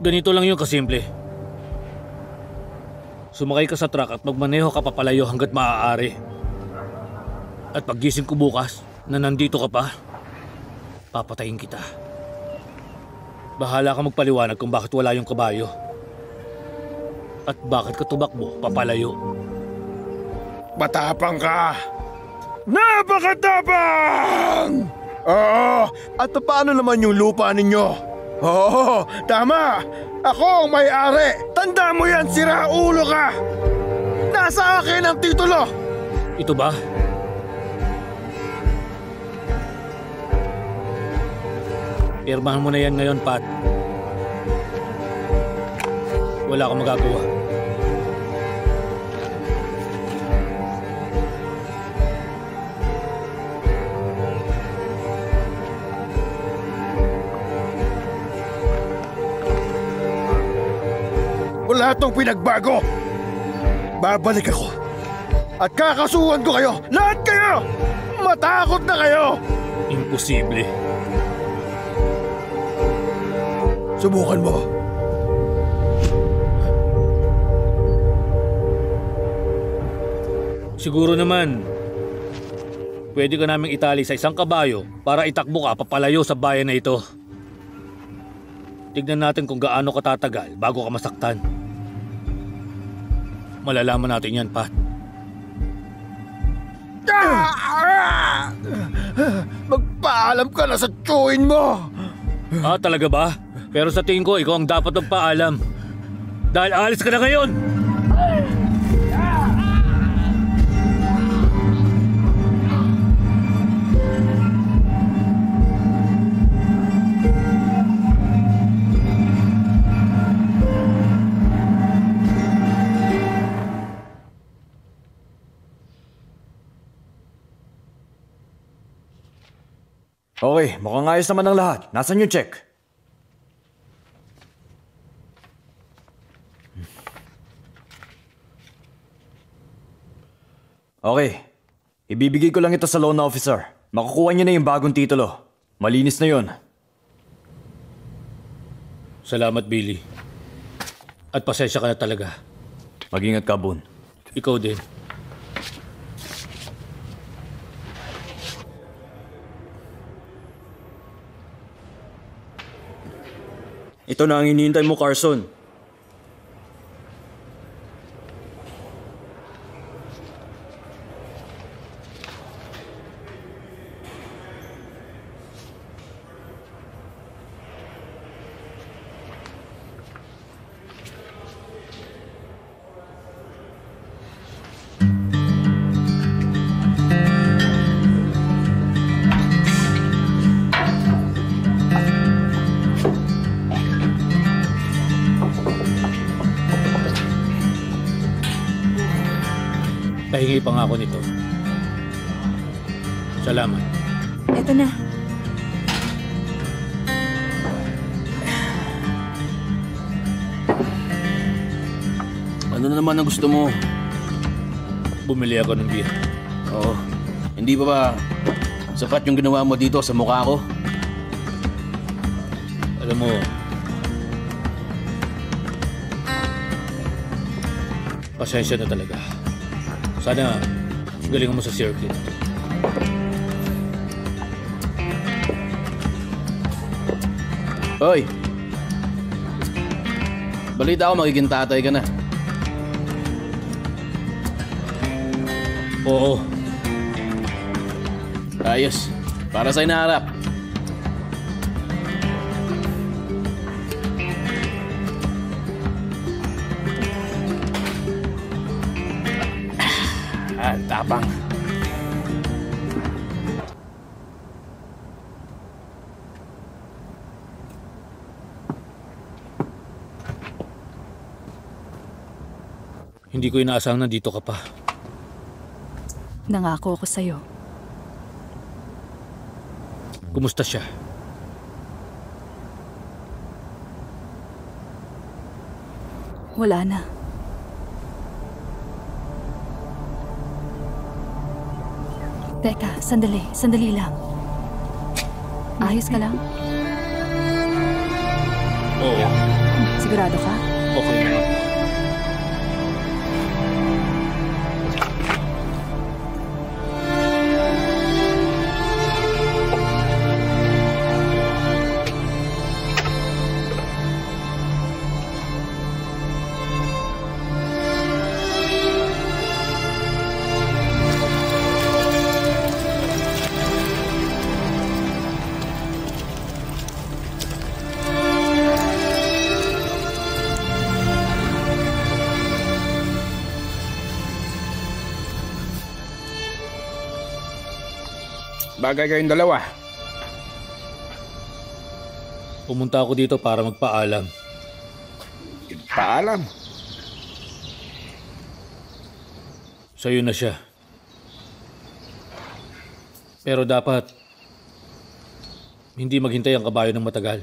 Ganito lang yun kasimple. Sumakay ka sa truck at magmaneho ka papalayo hanggat maaari. At paggising ko bukas na nandito ka pa, papatayin kita. Bahala ka magpaliwanag kung bakit wala yung kabayo. At bakit ka tumakbo papalayo. Matapang ka. Napakatapang! Oo, at paano naman yung lupa ninyo? Oo, tama. Ako ang may-ari. Tanda mo yan, siraulo ka. Nasa akin ang titulo. Ito ba? Pirmahan mo na yan ngayon, Pat. Wala akong magagawa. Wala itong pinagbago. Babalik ako. At kakasuhan ko kayo. Lahat kayo! Matakot na kayo! Imposible. Subukan mo. Siguro naman, pwede ka naming itali sa isang kabayo para itakbo ka papalayo sa bayan na ito. Tignan natin kung gaano ka tatagal bago ka masaktan. Malalaman natin yan, Pat. Magpaalam ka na sa tsuhin mo! Ah, talaga ba? Pero sa tingin ko, ikaw ang dapat magpaalam. Dahil alis ka na ngayon! Okay, mukhang ayos naman ang lahat. Nasaan yung check? Okay, ibibigay ko lang ito sa loan officer. Makukuha niyo na yung bagong titulo. Malinis na yon. Salamat, Billy. At pasensya ka na talaga. Mag-ingat ka, Boone. Ikaw din. Ito na ang hinihintay mo, Carson. Pahingi pa nga ako nito. Salamat. Eto na. Ano na naman ang gusto mo? Bumili ako ng beer. Oo. Hindi ba sapat yung ginawa mo dito sa mukha ko? Alam mo, pasensya na talaga. Sana galingan mo sa circuit. Hoy! Balita ko magiging tatay ka na. Oo. Ayos. Para sa inaharap. Tapang. Hindi ko inaasahang nandito ka pa. Nangako ako sa'yo. Kumusta siya? Wala na. Teka, sandali lang. Ayos ka lang? Oo. Sigurado ka? Okay na. Bagay kayong dalawa. Pumunta ako dito para magpaalam. Paalam. Sa'yo na siya. Pero dapat hindi maghintay ang kabayo ng matagal.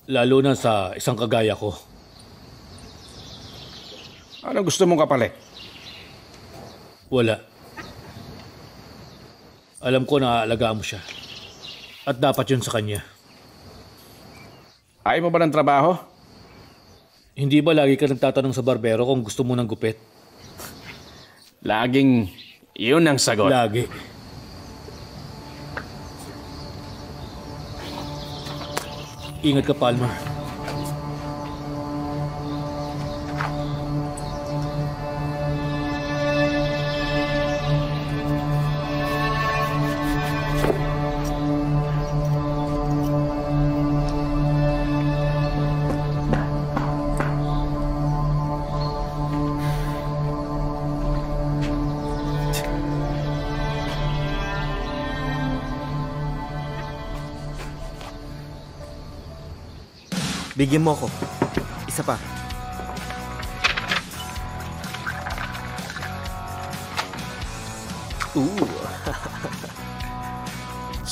Lalo na sa isang kagaya ko. Ano gusto mong kapalit? Wala. Alam ko na aalagaan mo siya. At dapat yun sa kanya. Ayaw mo ba ng trabaho? Hindi ba lagi ka nagtatanong sa barbero kung gusto mo ng gupit? Laging yun ang sagot. Lagi. Ingat ka, Palmer. Bigyan mo ako. Isa pa.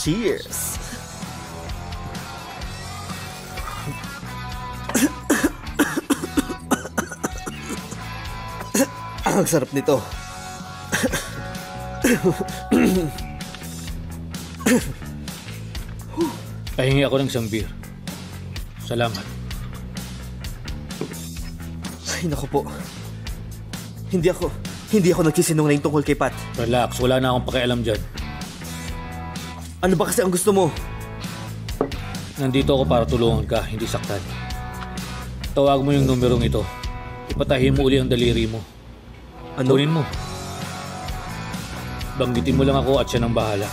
Cheers! Ang sarap nito. Pahingi ako ng isang beer. Salamat. Ay, naku po. Hindi ako nagsisinungaling tungkol kay Pat. Relax, wala na akong pakialam dyan. Ano ba kasi ang gusto mo? Nandito ako para tulungan ka, hindi saktan. Tawag mo yung numerong ito. Ipatahin mo uli ang daliri mo. Ano? Kunin mo. Banggitin mo lang ako at siya nang bahala.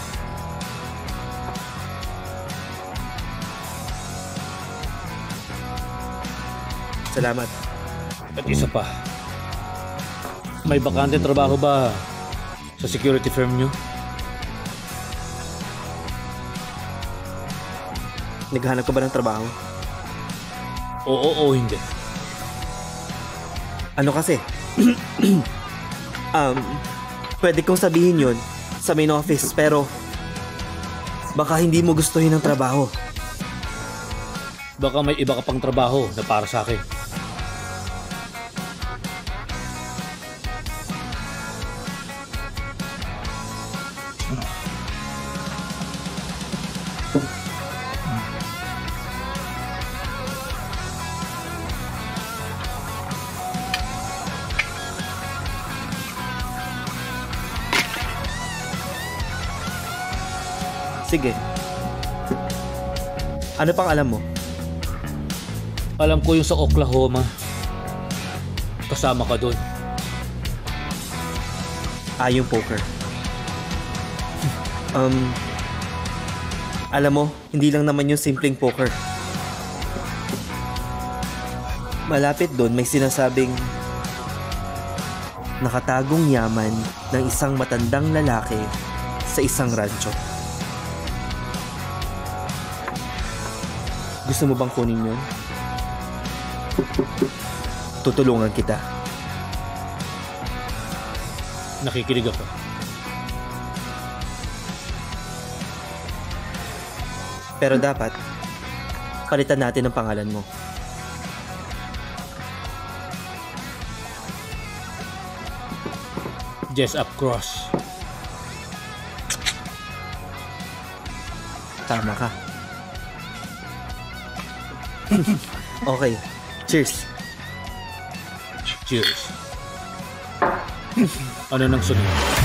Salamat. At isa pa. May bakante trabaho ba sa security firm nyo? Naghahanap ka ba ng trabaho? Oo, hindi. Ano kasi? Pwede kong sabihin yun sa main office pero baka hindi mo gustuhin ang trabaho. Baka may iba ka pang trabaho na para sa akin. Sige. Ano pang alam mo? Alam ko yung sa Oklahoma. Kasama ka doon. Yung poker. Alam mo, hindi lang naman yung simpleng poker. Malapit doon may sinasabing nakatagong yaman ng isang matandang lalaki sa isang rancho. Gusto mo bang kunin yun? Tutulungan kita. Nakikinig ako. Pero dapat, palitan natin ang pangalan mo. Jess Upcross. Tama ka. Okay. Cheers. Cheers. Ano nang sunod?